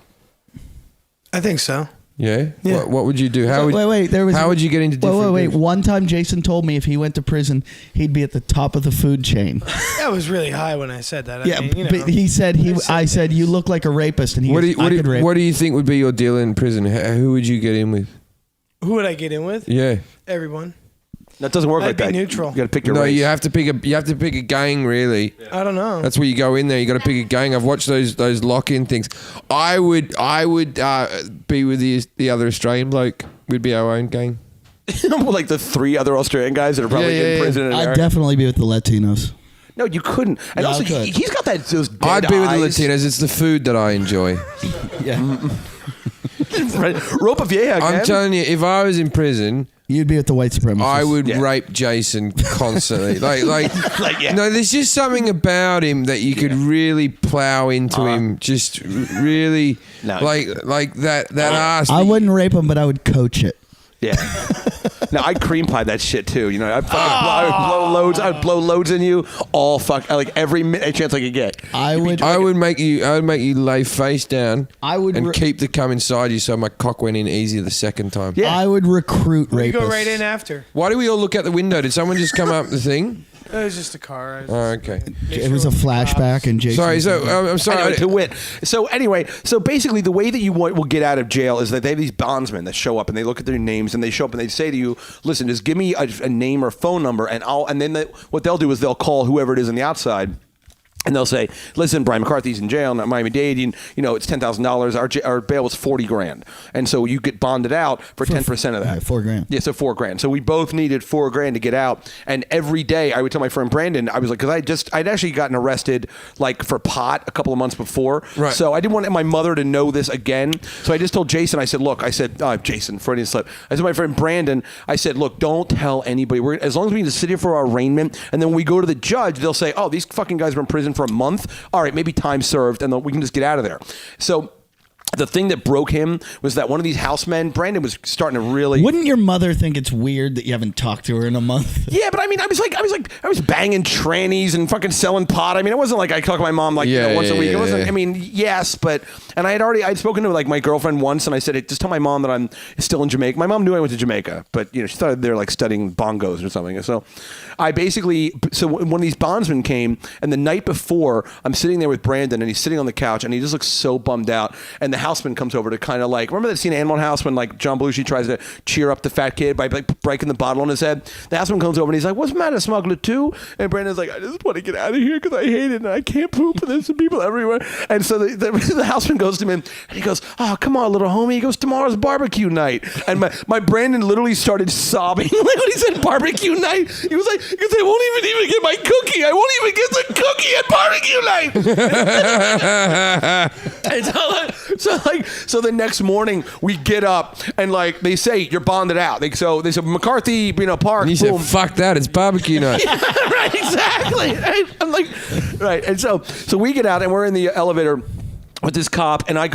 I think so. Yeah. Yeah. What would you do? How would wait. There was. How would you get into different? Wait. things? One time, Jason told me if he went to prison, he'd be at the top of the food chain. That was really high when I said that. Yeah, I mean, but he said I said you look like a rapist, and he What goes, I could rape. What do you think would be your deal in prison? Who would you get in with? Who would I get in with? Yeah. Everyone. that doesn't work I'd like be that. neutral. You got to pick your No, race. you have to pick a gang. Really. I don't know. That's where you go in there. You got to pick a gang. I've watched those lock-in things. I would be with the other Australian bloke. We'd be our own gang. like the 3 other Australian guys that are probably Yeah, in prison. In I'd America. definitely be with the Latinos. No, you couldn't. And Yeah, also, I could. he's got those dead I'd be with the eyes. Latinos. It's the food that I enjoy. Yeah, Right. Ropa Vieja, I'm man. telling you, if I was in prison, you'd be with the white supremacists. I would Yeah. rape Jason constantly. Like, yeah. No, there's just something about him that you could really plow into him. Just really, No. like that ass. I wouldn't rape him, but I would coach it. Yeah. No, I'd cream pie that shit too. I would blow loads in you. All like every chance I could get. I would make you lay face down. I would and re- keep the cum inside you, so my cock went in easy the second time. Yeah. I would recruit rapists. You go right in after. Why do we all look out the window? Did someone just come up the thing? It was just a car. Oh, okay. It was a flashback, and Jason. Sorry. So I'm sorry. Anyway, to wit. So anyway, so basically the way that you will get out of jail is that they have these bondsmen that show up and they look at their names and they show up and they say to you, listen, just give me a name or phone number and then what they'll do is they'll call whoever it is on the outside. And they'll say, listen, Brian McCarthy's in jail in Miami-Dade. You know, it's $10,000. Our bail was $40,000. And so you get bonded out for 10% of that. Right, $4,000. Yeah, so $4,000. So we both needed $4,000 to get out. And every day I would tell my friend Brandon, I was like, because I'd actually gotten arrested like for pot a couple of months before. Right. So I didn't want my mother to know this again. So I just told Jason, I said, look, Jason, Freudian slip. I said, my friend Brandon, I said, look, don't tell anybody. As long as we just sit here for our arraignment, and then when we go to the judge, they'll say, oh, these fucking guys were in prison for a month. All right, maybe time served, and then we can just get out of there. So the thing that broke him was that one of these housemen, Brandon, was starting to really. Wouldn't your mother think it's weird that you haven't talked to her in a month? Yeah, but I mean, I was banging trannies and fucking selling pot. I mean, it wasn't like I talked to my mom like once a week. It wasn't. Yeah. I mean, yes, but I'd spoken to like my girlfriend once, and I said, just tell my mom that I'm still in Jamaica. My mom knew I went to Jamaica, but she thought they were like studying bongos or something. So one of these bondsmen came, and the night before, I'm sitting there with Brandon, and he's sitting on the couch, and he just looks so bummed out, and the houseman comes over to kind of like, remember that scene in Animal House when like John Belushi tries to cheer up the fat kid by like breaking the bottle on his head? The houseman comes over and he's like, what's the matter, smuggler too? And Brandon's like, I just want to get out of here because I hate it and I can't poop and there's some people everywhere. And so the houseman goes to him and he goes, oh, come on, little homie. He goes, tomorrow's barbecue night. And my Brandon literally started sobbing like when he said barbecue night. He was like, because I won't even get my cookie. I won't even get the cookie at barbecue night. So the next morning we get up and like they say you're bonded out. They said McCarthy, Park. And you said, fuck that, it's barbecue night. Yeah, right, exactly. Right? I'm like, right. And so we get out and we're in the elevator with this cop, and I'm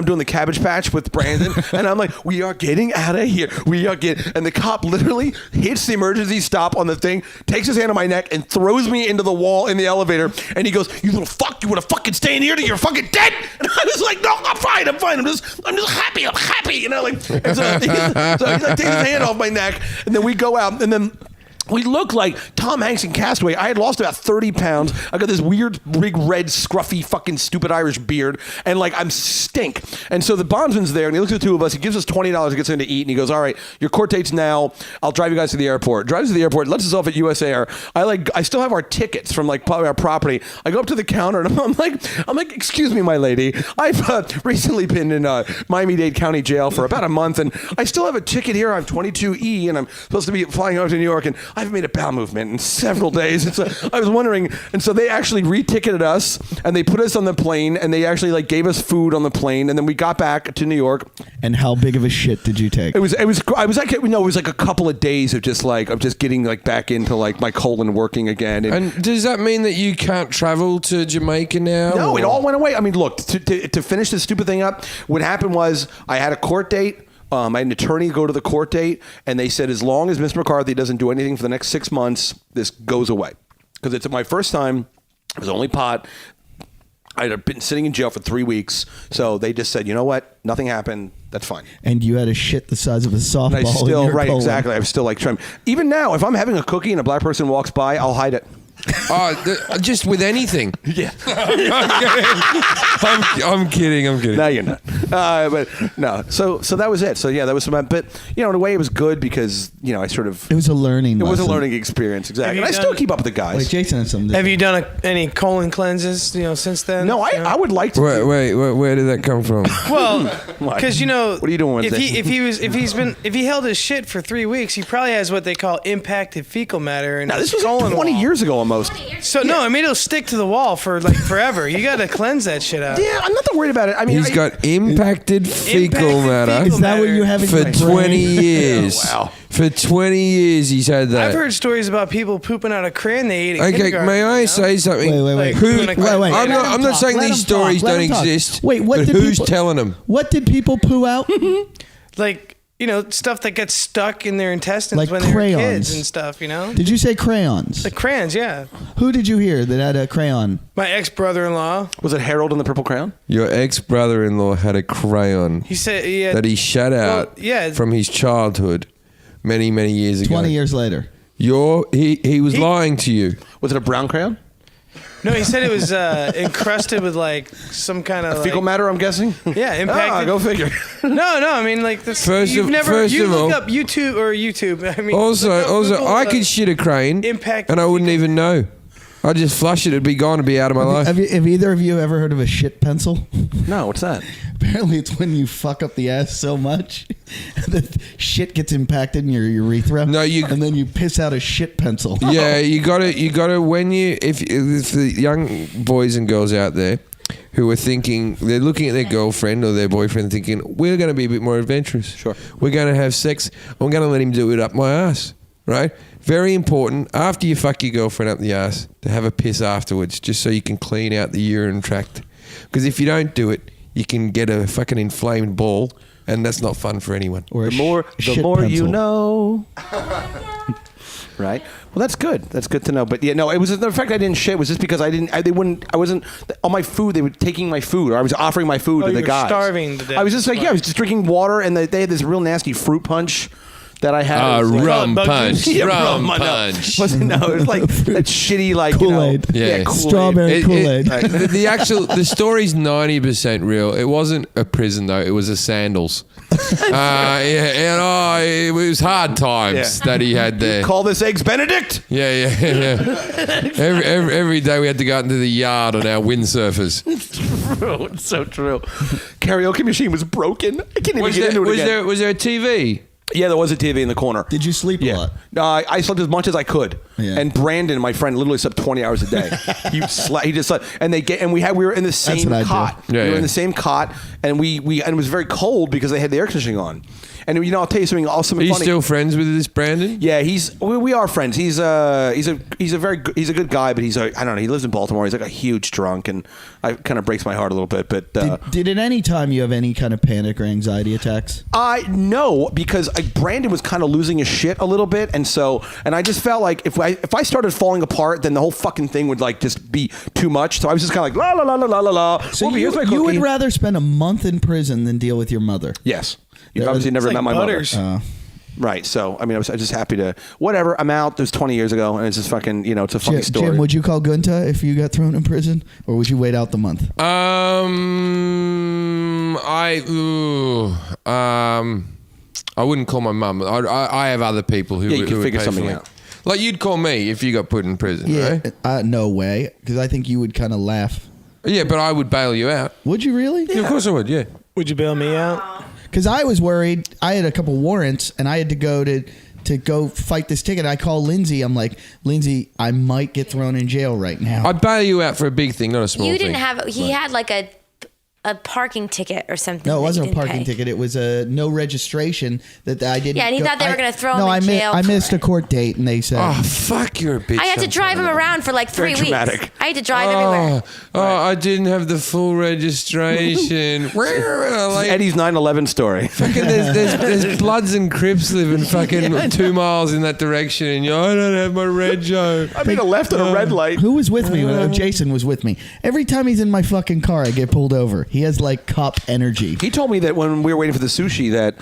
doing the Cabbage Patch with Brandon, and I'm like, we are getting out of here. And the cop literally hits the emergency stop on the thing, takes his hand on my neck, and throws me into the wall in the elevator, and he goes, you little fuck, you want to fucking stay in here till you're fucking dead? And I was like, no, I'm fine. I'm just happy, and so he like, takes his hand off my neck, and then we go out, and then we look like Tom Hanks in Castaway. I had lost about 30 pounds. I got this weird, big, red, scruffy, fucking stupid Irish beard. And like, I'm stink. And so the bondsman's there and he looks at the two of us. He gives us $20 to get something to eat. And he goes, all right, your court date's now. I'll drive you guys to the airport. Drives to the airport, lets us off at US Air. I still have our tickets from like our property. I go up to the counter and I'm like, excuse me, my lady. I've recently been in Miami-Dade County Jail for about a month. And I still have a ticket here. I'm 22E and I'm supposed to be flying out to New York. And I haven't made a bowel movement in several days. And so I was wondering, and so they actually re-ticketed us and they put us on the plane and they actually like gave us food on the plane and then we got back to New York. And how big of a shit did you take? It was like a couple of days of just getting like back into like my colon working again. And does that mean that you can't travel to Jamaica now? No, it all went away. I mean, look, to finish this stupid thing up, what happened was I had a court date. I had an attorney go to the court date, and they said as long as Mr. McCarthy doesn't do anything for the next 6 months, this goes away. Because it's my first time. It was only pot. I'd been sitting in jail for 3 weeks, so they just said, you know what? Nothing happened. That's fine. And you had a shit the size of a softball. And I still, in your colon. exactly. I'm still like trying. Even now, if I'm having a cookie and a black person walks by, I'll hide it. Just with anything. Yeah. I'm kidding. No, you're not. But no. So that was it. So yeah, that was some. But in a way, it was good because I sort of. It was a learning. It was a learning experience. Exactly. And I still keep up with the guys. Wait, Jason has something. Have you done any colon cleanses? Since then. No, I would like to. Wait, where did that come from? Well, because what are you doing Wednesday? If he held his shit for 3 weeks, he probably has what they call impacted fecal matter. And now this was like 20 years ago almost. So no, I mean it'll stick to the wall for like forever. You got to cleanse that shit out. Yeah, I'm not that worried about it. I mean, he's got impacted fecal matter. Is that what you have in for your brain? 20 years? Oh, wow. For 20 years, he's had that. I've heard stories about people pooping out a crayon they ate. Okay, may I say something? Wait. Wait. I'm not saying these stories don't exist. Wait, but who's telling them? What did people poo out? Like. Stuff that gets stuck in their intestines like when crayons. they were kids and stuff, Did you say crayons? The crayons, yeah. Who did you hear that had a crayon? My ex-brother-in-law. Was it Harold and the Purple Crayon? Your ex-brother-in-law had a crayon. He said that he shut out from his childhood many, many years ago. 20 years later. He was lying to you. Was it a brown crayon? No, he said it was encrusted with like some kind of Fecal matter, I'm guessing? Yeah, impacted. Go figure. No, I mean like this. First you've of- never first you of look all- up YouTube. I mean, Also, look up Google, I could shit a crane, impact and I wouldn't even know. I'd just flush it; it'd be gone, it'd be out of my life. Have either of you ever heard of a shit pencil? No, what's that? Apparently, it's when you fuck up the ass so much that shit gets impacted in your urethra. No, and then you piss out a shit pencil. Yeah, you gotta when you if the young boys and girls out there who are thinking, they're looking at their girlfriend or their boyfriend thinking, we're going to be a bit more adventurous. Sure. We're going to have sex. I'm going to let him do it up my ass, right? Very important, after you fuck your girlfriend up the ass, to have a piss afterwards, just so you can clean out the urine tract. Because if you don't do it, you can get a fucking inflamed ball, and that's not fun for anyone. Or a The more shit you pencil. know. Right. Well, that's good. That's good to know. But yeah, no, it was the fact I didn't shit was just because I wasn't on my food. They were taking my food, or I was offering my food to you the were guys. starving to death. I was just like, I was just drinking water, and they had this real nasty fruit punch that I had. It was like- Rum bug punch. juice? Yeah, Rum no. punch. Wasn't no, it was like that shitty like Kool-Aid. Yeah. Kool-Aid. Strawberry Kool-Aid. The story's 90% real. It wasn't a prison though. It was a sandals. It was hard times that he had there. Call this eggs Benedict. Yeah. Every day we had to go out into the yard on our windsurfers. True. It's so true. Karaoke machine was broken. I can't even get into it again. Was there a TV? Yeah, there was a TV in the corner. Did you sleep a lot? No, I slept as much as I could. Yeah. And Brandon, my friend, literally slept 20 hours a day. He just slept. And we were in the same what I do. cot. Yeah, we were yeah. in the same cot, and and it was very cold because they had the air conditioning on. And I'll tell you something awesome. Are you funny. still friends with this Brandon? Yeah, we are friends. He's a good guy, but I don't know. He lives in Baltimore. He's like a huge drunk, and it kind of breaks my heart a little bit. But Did at any time you have any kind of panic or anxiety attacks? no, because Brandon was kind of losing his shit a little bit, and I just felt like if I started falling apart, then the whole fucking thing would like just be too much. So I was just kind of like la la la la la la. So Well, here's my you would cookie. rather spend a month in prison than deal with your mother? Yes. You've Yeah, obviously it's never like met my Butters. mother. Right. So, I mean, I was just happy to, whatever, I'm out. It was 20 years ago, and it's just fucking, it's a funny story. Jim, would you call Gunta if you got thrown in prison, or would you wait out the month? I wouldn't call my mum. I have other people who Yeah, you who can would figure pay something for me. out. Like you'd call me if you got put in prison, right? No way, because I think you would kind of laugh. Yeah, but I would bail you out. Would you really? Yeah, of course I would. Yeah. Would you bail me out? Because I was worried. I had a couple warrants, and I had to go to go fight this ticket. I call Lindsay. I'm like, Lindsay, I might get thrown in jail right now. I'd bail you out for a big thing, not a small You thing. didn't have. He had like a parking ticket or something. No, it that wasn't you a didn't parking pay. ticket. It was a no registration that I didn't. Yeah, and he thought they were gonna throw him in jail I for missed a it. court date, and they said, Oh, fuck, you're a bitch. I had to drive him around for like 3 Very weeks. dramatic. I had to drive everywhere. I didn't have the full registration. Like, Eddie's 9/11 story. fucking there's Bloods and Crips living fucking 2 miles in that direction, and I don't have my rego. I made a left at a red light. Who was with me? Jason was with me. Every time he's in my fucking car, I get pulled over. He has like cop energy. He told me that when we were waiting for the sushi, that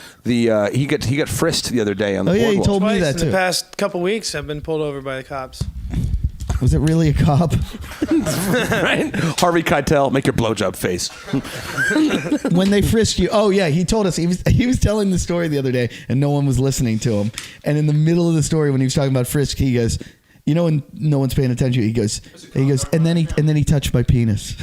he got frisked the other day on the Oh, yeah, he boardwalk. told me Twice that in too. the past couple weeks, I've been pulled over by the cops. Was it really a cop? Right? Harvey Keitel, make your blowjob face. When they frisked you? Oh yeah, he told us he was telling the story the other day, and no one was listening to him. And in the middle of the story, when he was talking about frisk, he goes, when no one's paying attention, he goes, and then he touched my penis.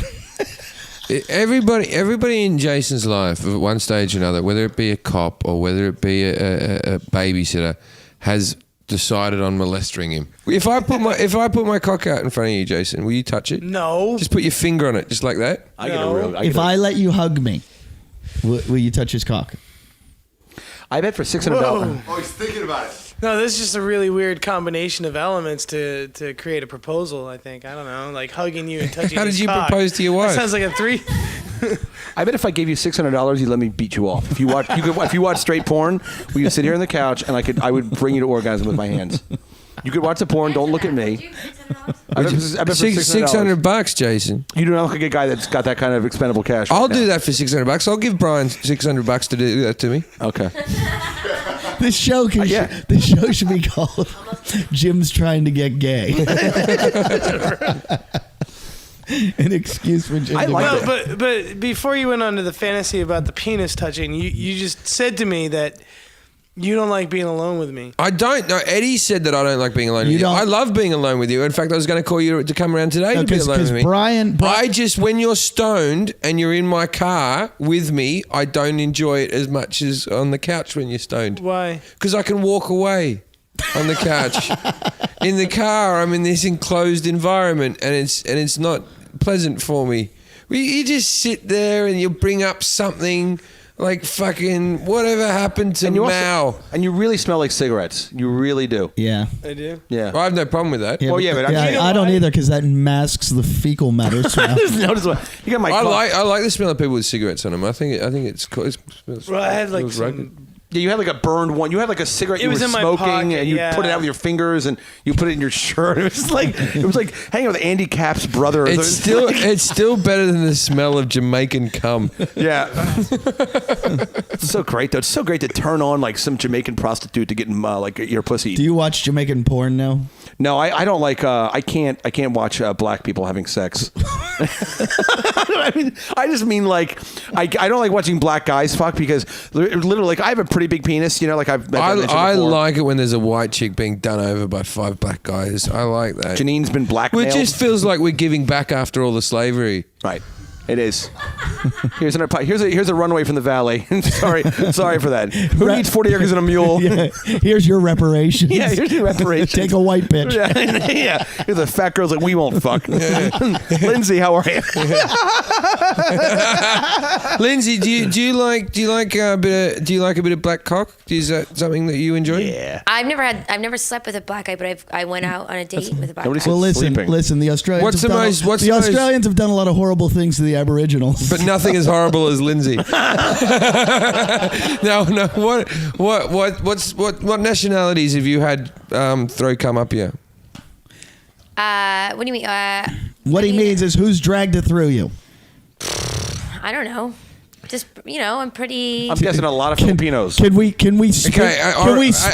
Everybody in Jason's life at one stage or another, whether it be a cop or whether it be a babysitter, has decided on molesting him. If I put my cock out in front of you, Jason, will you touch it? No. Just put your finger on it, just like that. If I let you hug me, will you touch his cock? I bet for $600. Whoa. Oh, he's thinking about it. No, this is just a really weird combination of elements to create a proposal, I think. I don't know, like hugging you and touching How his did you cock. propose to your wife? That sounds like a three. I bet if I gave you $600, you'd let me beat you off. If you watch straight porn, we could sit here on the couch and I would bring you to orgasm with my hands. You could watch the porn. Don't look at me. I bet for $600, Jason. You do not look like a guy that's got that kind of expendable cash. I'll right now. do that for $600. I'll give Brian $600 to do that to me. Okay. This show this show should be called Jim's Trying to Get Gay. An excuse for Jim. Well, but before you went on to the fantasy about the penis touching, you just said to me that you don't like being alone with me. I don't. No, Eddie said that I don't like being alone with you. don't- I love being alone with you. In fact, I was going to call you to come around today to be alone with me. Brian, When you're stoned and you're in my car with me, I don't enjoy it as much as on the couch when you're stoned. Why? Because I can walk away on the couch. In the car, I'm in this enclosed environment, and it's not pleasant for me. You just sit there and you bring up something like fucking whatever happened to Mao. And you really smell like cigarettes. You really do. yeah. I do. Yeah. I have no problem with that. Well, yeah, but I don't either because that masks the fecal matter smell. Notice what you got. I like the smell of people with cigarettes on them. I think it's cool. Well, I had like smells right. Yeah, you had like a burned one. You had like a cigarette you were was in my smoking, pocket, and you yeah. put it out with your fingers, and you put it in your shirt. It was like hanging out with Andy Capp's brother. It's still better than the smell of Jamaican cum. Yeah, it's so great though. It's so great to turn on like some Jamaican prostitute to get like your pussy. Do you watch Jamaican porn now? No, I don't like. I can't watch black people having sex. I just mean like I don't like watching black guys fuck because literally like I have a pretty big penis. You know, like I've mentioned I before. like it when there's a white chick being done over by 5 black guys. I like that. Janine's been blackmailed. It just feels like we're giving back after all the slavery. Right. It is. Here's a runaway from the valley. sorry for that. Who needs 40 acres and a mule? Yeah. Here's your reparations. Yeah, here's your reparations. Take a white bitch. Yeah. Here's the fat girl's like, we won't fuck. Lindsay, how are you? Lindsay, do you like a bit of black cock? Is that something that you enjoy? Yeah. I've never slept with a black guy, but I went out on a date with a black nobody guy. said- Well, Sleeping. listen. The Australians. What's the most- what's the the most- Australians have done a lot of horrible things to the Aboriginals. But nothing as horrible as Lindsay. No. What nationalities have you had throw come up here? What do you mean? What he means is who's dragged it through you. I don't know. Just I'm pretty. I'm guessing a lot of Filipinos. Can we spin,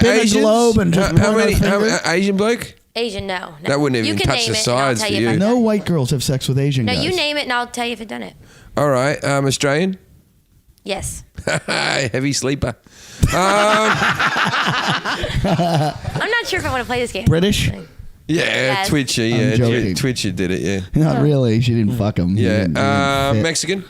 Asians? a globe and just how point many our finger? Asian bloke? Asian, no. That wouldn't even You can touch name the it, and I'll sides tell for if you. I've No done it. white girls have sex with Asian No, guys. you name it, and I'll tell you if I've done it. All right, Australian. Yes. Heavy sleeper. I'm not sure if I want to play this game. British? Yeah, Yes. Twitcher. I'm Yeah, joking. Twitcher did it. Yeah. Not really. She didn't fuck him. He Yeah. didn't fit. Mexican.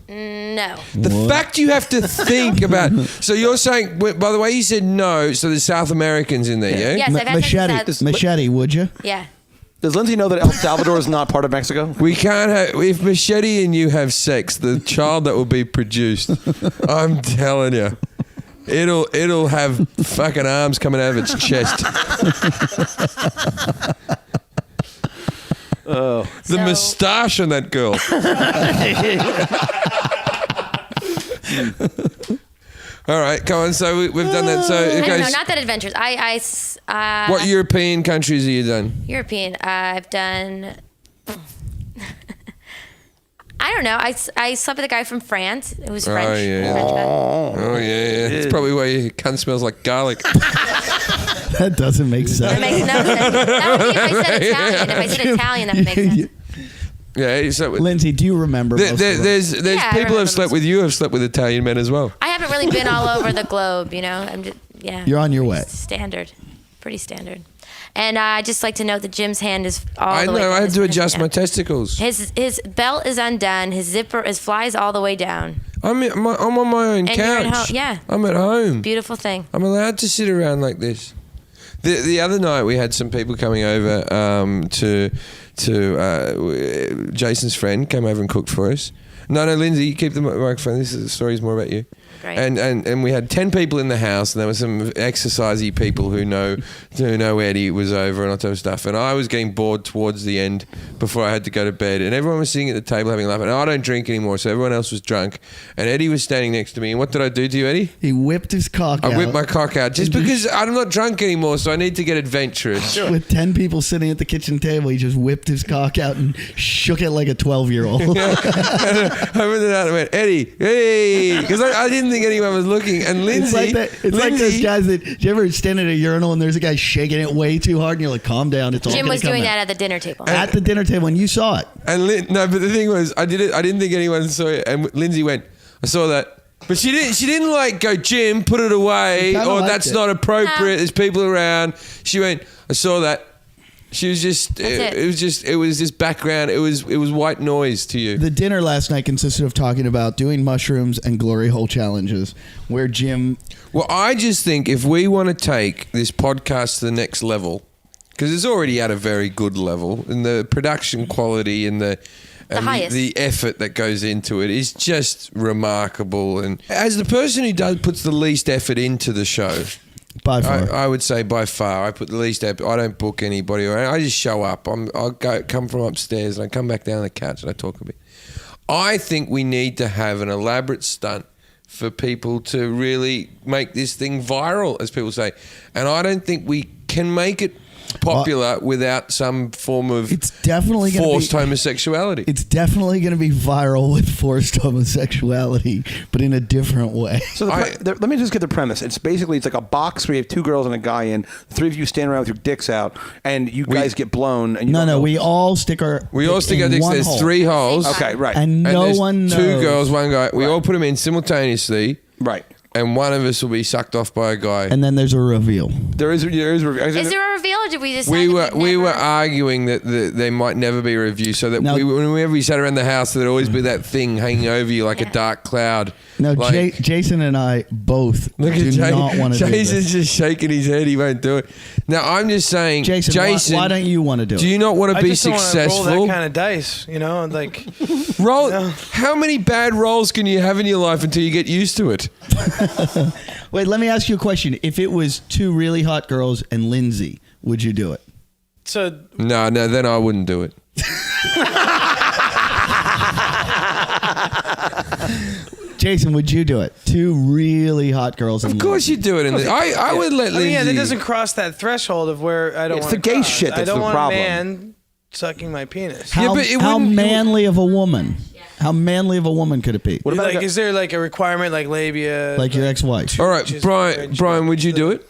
No. The fact you have to think about. So you're saying, by the way, you said no. So there's South Americans in there, yeah? Yes, I've had sex with Machete, would you? Yeah. Does Lindsay know that El Salvador is not part of Mexico? We can't have. If Machete and you have sex, the child that will be produced, I'm telling you, it'll have fucking arms coming out of its chest. The moustache on that girl. All right, come on. So we've done that. So okay. No, not that adventurous. What European countries have you done? European. I've done. I don't know. I slept with a guy from France. It was French. Oh yeah. French guy. Oh yeah. It's probably why your cunt smells like garlic. That doesn't make sense. It makes no sense. That would be if I said Italian. If I said Italian, that would make sense. Yeah. So Lindsay, do you remember? most of them? there's Yeah, I people who remember have slept with you have slept with Italian men as well. I haven't really been all over the globe, I'm just, yeah. You're on your way. Standard. Pretty standard. And I just like to note that Jim's hand is all I the way know. down. I have His to hand is adjust down. my testicles. His belt is undone. His zipper flies all the way down. I'm on my own And you're couch. at home, yeah. I'm at home. Beautiful thing. I'm allowed to sit around like this. The other night we had some people coming over to Jason's friend came over and cooked for us. No, Lindsay, you keep the microphone. The story's more about you. Great. And we had 10 people in the house, and there were some exercisey people who know Eddie was over and all that type of stuff. And I was getting bored towards the end before I had to go to bed. And everyone was sitting at the table having a laugh. And I don't drink anymore, so everyone else was drunk. And Eddie was standing next to me. And what did I do to you, Eddie? He whipped his cock out. I whipped my cock out just And because I'm not drunk anymore, so I need to get adventurous. With 10 people sitting at the kitchen table, he just whipped his cock out and shook it like a 12-year-old. opened it out and went, Eddie, hey, because I didn't think anyone was looking. And Lindsay, It's like those guys that, do you ever stand at a urinal and there's a guy shaking it way too hard and you're like, calm down. It's all Jim gonna was come doing out. that at the dinner table. At the dinner table when you saw it. And no, but the thing was, I didn't think anyone saw it. And Lindsay went, I saw that. But she didn't like go, Jim, put it away, Kinda or liked that's it. not appropriate. No. There's people around. She went, I saw that. She was just, That's it was just background. It was white noise to you. The dinner last night consisted of talking about doing mushrooms and glory hole challenges, where Jim. Well, I just think if we want to take this podcast to the next level, because it's already at a very good level, and the production quality and the highest. the effort that goes into it is just remarkable. And as the person who puts the least effort into the show, By far. I would say by far, I put the least effort. I don't book anybody, or I just show up. I'll come from upstairs and I come back down the couch and I talk a bit. I think we need to have an elaborate stunt for people to really make this thing viral, as people say. And I don't think we can make it popular without some form of It's definitely going to be forced homosexuality. It's definitely going to be viral with forced homosexuality, but in a different way. So let me just get the premise. It's like a box where you have two girls and a guy in. The three of you stand around with your dicks out, and you guys get blown. And you don't know. We all stick our dicks. in There's one hole. 3 holes. Okay, right. And no there's one knows. 2 girls, 1 guy. We all put them in simultaneously. Right. And one of us will be sucked off by a guy. And then there's a reveal. There is. Is there a reveal, or did we decide? We that were never- arguing that there might never be a review, so that No. whenever we sat around the house, there'd always be that thing hanging over you like a dark cloud. No, Like- Jason and I both Look do at not want to do Jason's this. just shaking his head. He won't do it. Now I'm just saying, Jason, why don't you want to do it? do you not want to I be just don't wanna successful? roll that kind of dice, you know, like Roll. No. How many bad rolls can you have in your life until you get used to it? Wait, let me ask you a question. If it was 2 really hot girls and Lindsay, would you do it? so. No, then I wouldn't do it. Jason, would you do it? 2 really hot girls and Of course you do it. I would let I Lindsay. mean, yeah, that doesn't cross that threshold of where I don't. It's wanna the gay cross. shit I that's don't the want problem. a man sucking my penis. How, but it how wouldn't- you- manly of a woman? How manly of a woman could it be? What about Like, is there like a requirement, like labia? Like your ex-wife? All right, Just Brian, would you do it?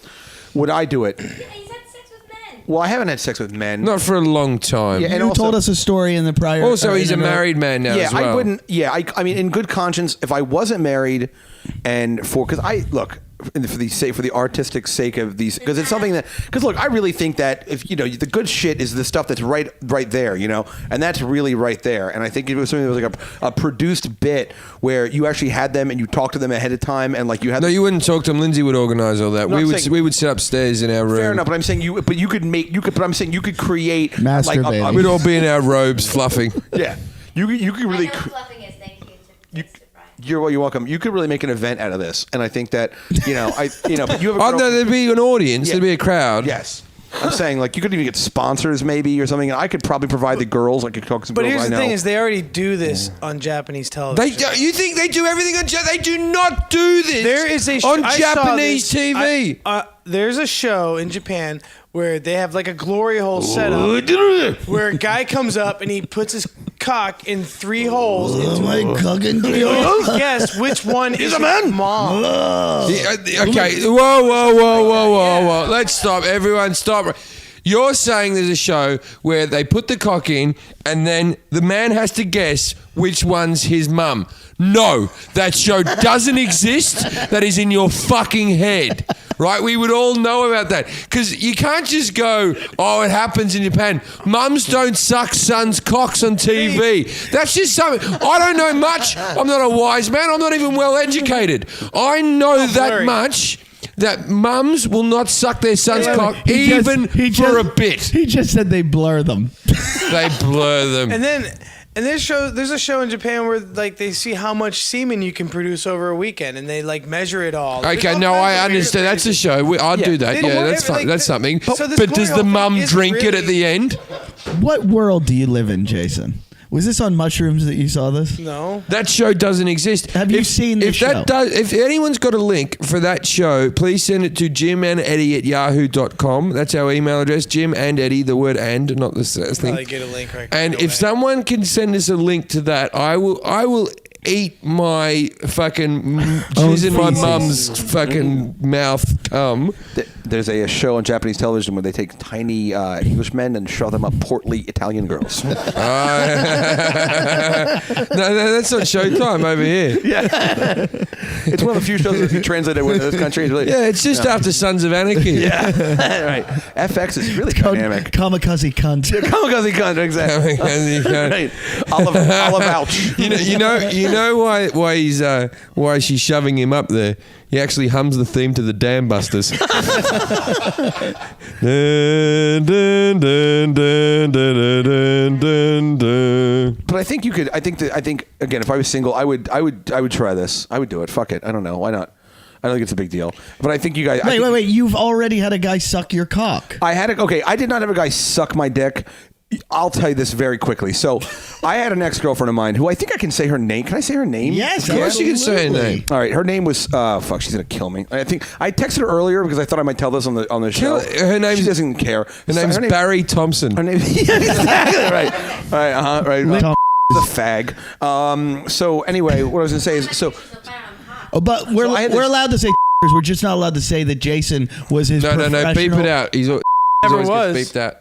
Would I do it? Yeah, he's had sex with men. Well, I haven't had sex with men. Not for a long time. Yeah, and You also- told us a story in the prior. Also, in he's a the- married man now Yeah, as well. I wouldn't. Yeah, I mean, in good conscience, if I wasn't married, and because I look for the artistic sake of these, because it's something that look, I really think that if the good shit is the stuff that's right there, and that's really right there. And I think if it was something that was like a produced bit where you actually had them and you talked to them ahead of time and like you had. No, you wouldn't talk to him. Lindsay would organise all that. No, I'm saying- we would sit upstairs in our room. Fair enough, but I'm saying you could create Masturbating. like We'd all be in our robes fluffing. yeah, you could I really. know what fluffing is. Thank you. You're welcome. You could really make an event out of this, and I think that but you have a Oh girl- no, there'd be an audience. Yeah. There'd be a crowd. Yes. I'm saying like you could even get sponsors maybe or something. And I could probably provide the girls. I could talk to some But girls here's I the know. thing: is they already do this on Japanese television. You think they do everything on? They do not do this. There is a on I saw Japanese this- TV. There's a show in Japan where they have like a glory hole setup where a guy comes up and he puts his cock in 3 holes Oh into my cooking guess which one is a man? Mom. Okay. Whoa. Let's stop. Everyone stop. You're saying there's a show where they put the cock in and then the man has to guess which one's his mum. No, that show doesn't exist. That is in your fucking head. Right? We would all know about that. Because you can't just go, oh, it happens in Japan. Mums don't suck sons' cocks on TV. That's just something. I don't know much. I'm not a wise man. I'm not even well educated. I know that blurry. much. That mums will not suck their son's cock for a bit. He just said they blur them. They blur them. And there's a show in Japan where like they see how much semen you can produce over a weekend and they like measure it all. There's Okay, all no, kinds I of weird understand. That's a crazy- show. I'd do that. They- Yeah, whatever, that's fun. like, That's something. so this But does glory the hole mum thing isn't drink it at really- the end? What world do you live in, Jason? Was this on mushrooms that you saw this? No. That show doesn't exist. Have you seen this show? If anyone's got a link for that show, please send it to jimandeddie@yahoo.com. That's our email address, Jim and Eddie, the word and, not the thing. Probably get a link right And away. if someone can send us a link to that, I will eat my fucking jizz in my feces. mum's fucking mouth cum. There's a show on Japanese television where they take tiny Englishmen and show them up portly Italian girls. No, that's not Showtime over here. Yeah. It's one of the few shows that you translated with this country. It's really, Yeah, it's just after Sons of Anarchy. Yeah. Right. FX is really Called dynamic. Kamikaze cunt. Kamikaze cunt, exactly. Right. Olive ouch. You know why she's shoving him up there? He actually hums the theme to the Dam Busters. Dun, dun, dun, dun, dun, dun, dun, dun. But I think you could. I think again, if I was single, I would try this. I would do it. Fuck it. I don't know. Why not? I don't think it's a big deal. But I think you guys. Wait. You've already had a guy suck your cock. I had it. Okay, I did not have a guy suck my dick. I'll tell you this very quickly. So, I had an ex-girlfriend of mine who I think I can say her name. Can I say her name? Yes, Of course you can say her absolutely. name. All right. Her name was. Fuck. She's gonna kill me. I think I texted her earlier because I thought I might tell this on the show. Her name's- She doesn't care. Her name's Barry Thompson. Her name. Yeah, exactly. Right. Right. Tom- The fag. So anyway, what I was gonna say is so. Oh, but we're I had this- allowed to say we're just not allowed to say that Jason was his No, professional. beep it out. He's Never always was. gets beeped out.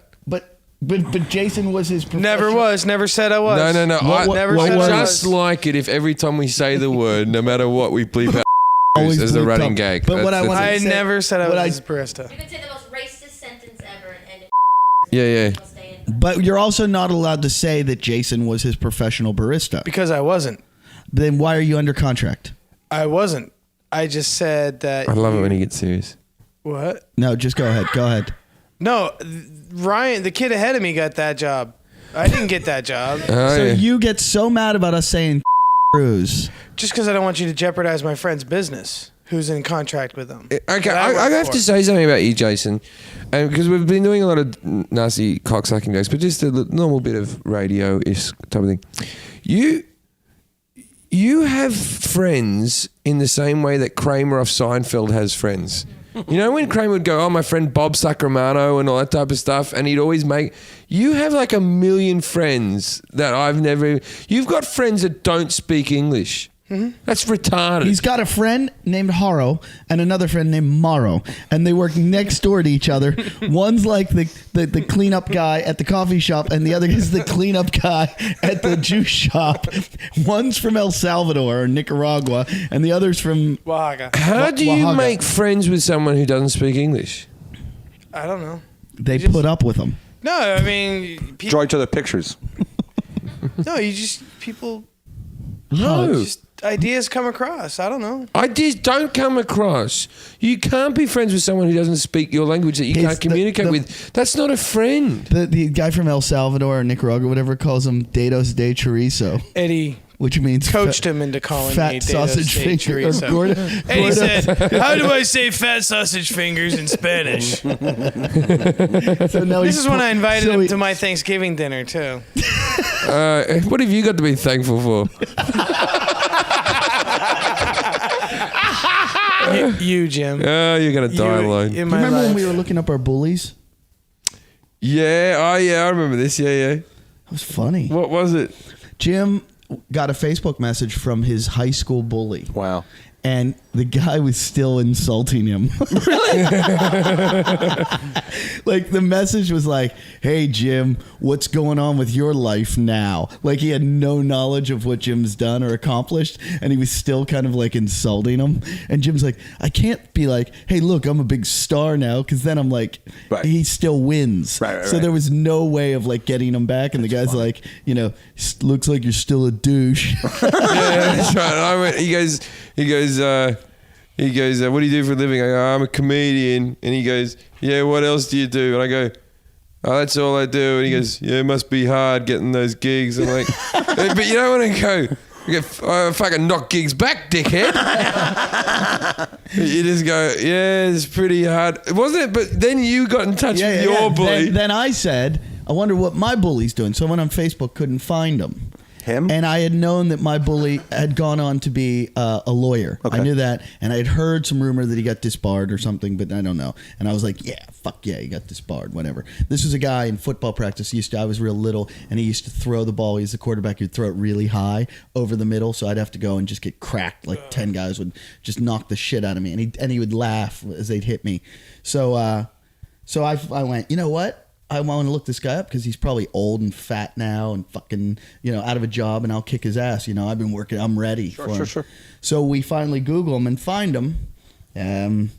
But Jason was his professional. Never was. Never said I was. No. Never I said I just was. like it if every time we say the word, no matter what, we bleep out Always as a bleeped running up. gag. But what I That's wanted it. I say- never said I what was a barista. You could say the most racist sentence ever, and Yeah. stay in. But you're also not allowed to say that Jason was his professional barista. Because I wasn't. Then why are you under contract? I wasn't. I just said that. I love it when he gets serious. What? No, just go ahead. Go ahead. No, Ryan, the kid ahead of me got that job. I didn't get that job. Oh, So yeah. you get so mad about us saying cruise. Just because I don't want you to jeopardize my friend's business who's in contract with them. Okay, that I work I have for. to say something about you, Jason, because we've been doing a lot of nasty cocksucking jokes, but just a normal bit of radio-ish type of thing. You have friends in the same way that Kramer off Seinfeld has friends. You know when Kramer would go, oh, my friend Bob Sacramento and all that type of stuff, and he'd always make... You have like a million friends that I've never... You've got friends that don't speak English. That's retarded. He's got a friend named Haro and another friend named Morrow, and they work next door to each other. One's like the cleanup guy at the coffee shop, and the other is the cleanup guy at the juice shop. One's from El Salvador or Nicaragua, and the other's from... Oaxaca. How do you Oaxaca. make friends with someone who doesn't speak English? I don't know. They put up with him. No, I mean, Draw each other pictures. people, No. just ideas come across. I don't know. Ideas don't come across. You can't be friends with someone who doesn't speak your language that you It's can't communicate with. That's not a friend. The guy from El Salvador or Nicaragua, whatever, calls him Dedos de Chorizo, Eddie which means coached him into calling fat me sausage Dedos de finger. Or Chorizo. Gordo, Eddie said, "How do I say fat sausage fingers in Spanish?" so now This he's is when I invited him he- to my Thanksgiving dinner too. What have you got to be thankful for? You, Jim. Oh, you're going to die alone. In Do you my remember life. when we were looking up our bullies? Yeah. Oh, yeah. I remember this. Yeah. That was funny. What was it? Jim got a Facebook message from his high school bully. Wow. And the guy was still insulting him. Like the message was like, "Hey Jim, what's going on with your life now?" Like he had no knowledge of what Jim's done or accomplished, and he was still kind of like insulting him. And Jim's like, "I can't be like, hey, look, I'm a big star now, because then I'm like, Right. he still wins." Right, so right. there was no way of like getting him back. And the guy's like, looks like you're still a douche. Yeah, that's right. I went, he goes, what do you do for a living? I go, I'm a comedian. And he goes, yeah, what else do you do? And I go, oh, that's all I do. And he goes, yeah, it must be hard getting those gigs. I'm like, but you don't want to go, fucking knock gigs back, dickhead. You just go, yeah, it's pretty hard. Wasn't it? But then you got in touch with your bully. Then I said, I wonder what my bully's doing. Someone on Facebook couldn't find him. Him? And I had known that my bully had gone on to be a lawyer. Okay. I knew that. And I had heard some rumor that he got disbarred or something, but I don't know. And I was like, yeah, fuck yeah, he got disbarred, whatever. This was a guy in football practice. I was real little, and he used to throw the ball. He was the quarterback. He'd throw it really high over the middle, so I'd have to go and just get cracked. Like 10 guys would just knock the shit out of me. And he would laugh as they'd hit me. So I went, you know what? I want to look this guy up because he's probably old and fat now and fucking, out of a job, and I'll kick his ass. I've been working. I'm ready for him. Sure. So we finally Google him and find him.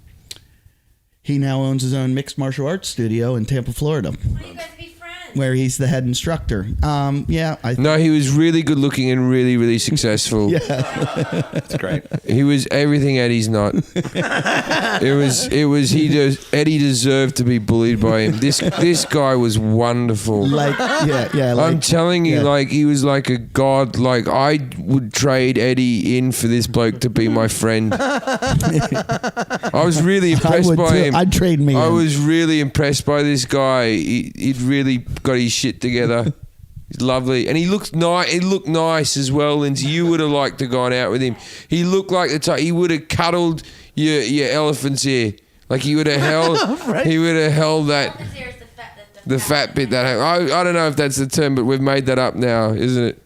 He now owns his own mixed martial arts studio in Tampa, Florida, Why you guys be friends? where he's the head instructor. No, he was really good looking and really, really successful. That's great. He was everything Eddie's not. Eddie deserved to be bullied by him. This guy was wonderful. I'm telling you, he was like a god. Like, I would trade Eddie in for this bloke to be my friend. I was really impressed by him. I'd trade me. I was really impressed by this guy. He'd really got his shit together. He's lovely, and he looked nice. He looked nice as well, Lindsay. You would have liked to gone out with him. He looked like the type. He would have cuddled your elephant's ear. Like he would have held. He would have held that. The fat bit that. I don't know if that's the term, but we've made that up now, isn't it?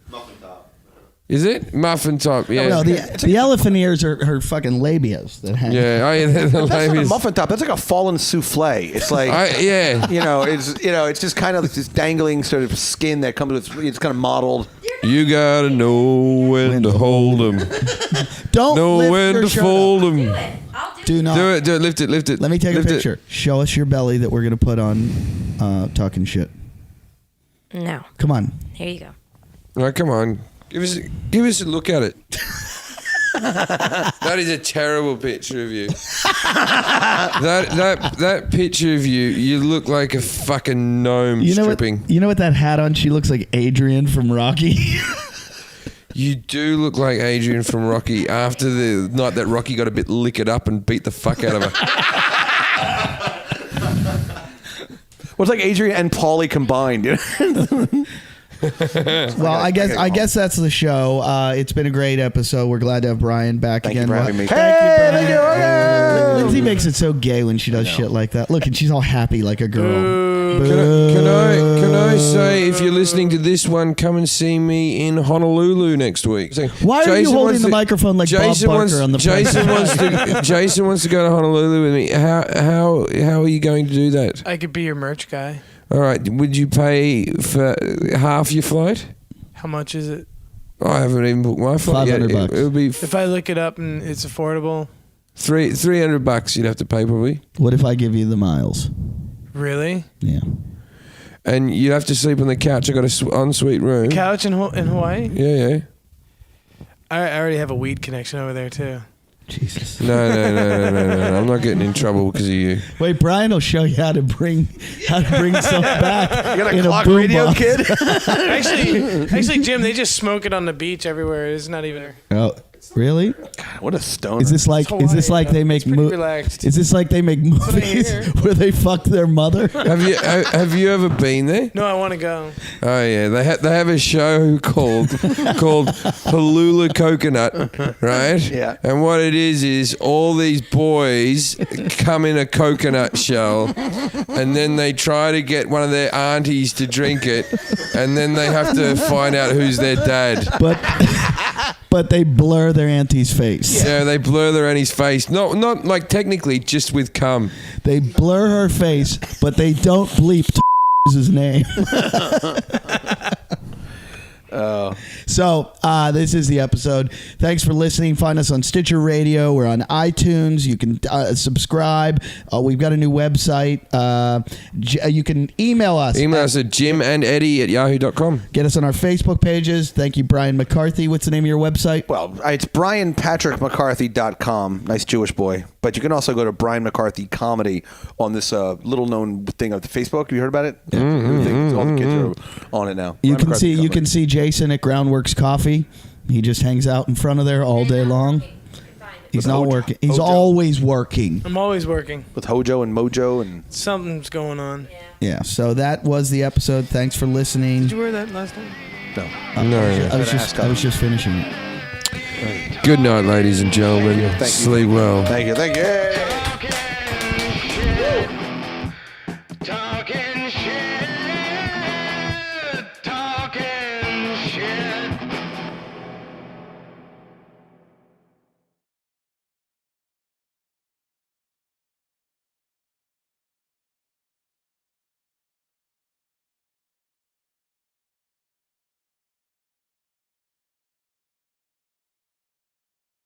Is it? Muffin top, yeah. No, the elephant ears are her fucking labias that hang. Yeah, the That's not a labias. muffin top. That's like a fallen souffle. It's like, it's just kind of like this dangling sort of skin that comes with. It's kind of mottled. You gotta know when to hold them. Don't know lift when your to shirt fold up. them. Do not. Do it. Lift it. Let me take a Lift it. picture. Show us your belly that we're gonna put on Talkin Shit. No. Come on. Here you go. All right, come on. Give us a look at it. That is a terrible picture of you. That picture of you, you look like a fucking gnome stripping. You know what that hat on? She looks like Adrian from Rocky. You do look like Adrian from Rocky after the night that Rocky got a bit liquored up and beat the fuck out of her. Well, it's like Adrian and Paulie combined. Well, I guess that's the show. It's been a great episode. We're glad to have Brian back Thank again. you for having me. Thank you, Brian. Lindsay makes it so gay when she does shit like that. Look, and she's all happy like a girl. Can I say, if you're listening to this one, come and see me in Honolulu next week. Why are you holding the microphone like Bob Barker on the Jason wants to go to Honolulu with me. How are you going to do that? I could be your merch guy. All right. Would you pay for half your flight? How much is it? I haven't even booked my flight yet. $500. It would be If I look it up and it's affordable. $300 you'd have to pay probably. What if I give you the miles? Really? Yeah. And you'd have to sleep on the couch. I got an ensuite room. Couch in Hawaii? Yeah. I already have a weed connection over there too. Jesus. No. I'm not getting in trouble because of you. Wait, Brian will show you how to bring stuff back. You got a in clock boom radio, box. kid? Actually, Jim, they just smoke it on the beach everywhere. It's not even. Oh, really? What a stoner. Is this like they make relaxed. Is this like they make movies where they fuck their mother? Have you ever been there? No, I want to go. Oh yeah, they have a show called Palula Coconut, right? Yeah. And what it is all these boys come in a coconut shell, and then they try to get one of their aunties to drink it, and then they have to find out who's their dad. But they blur their auntie's face. Yeah, they blur their auntie's face. Not like technically, just with cum. They blur her face, but they don't bleep his name. So this is the episode. Thanks for listening. Find us on Stitcher Radio. We're on iTunes. You can subscribe. We've got a new website. You can email us. Email us at jimandeddie@yahoo.com. Get us on our Facebook pages. Thank you, Brian McCarthy. What's the name of your website? Well, it's brianpatrickmccarthy.com. Nice Jewish boy. But you can also go to Brian McCarthy Comedy on this little-known thing of Facebook. Have you heard about it? Yeah. All the kids are on it now. You Brian can McCarthy see Comedy. Jason at Groundworks Coffee. He just hangs out in front of there all day long. He's With not Hojo- working. He's Hojo. always working. I'm always working. With Hojo and Mojo and Something's going on. Yeah. So that was the episode. Thanks for listening. Did you wear that last time? no. I was just finishing it. Good night, ladies and gentlemen. Thank you. Sleep well. Thank you.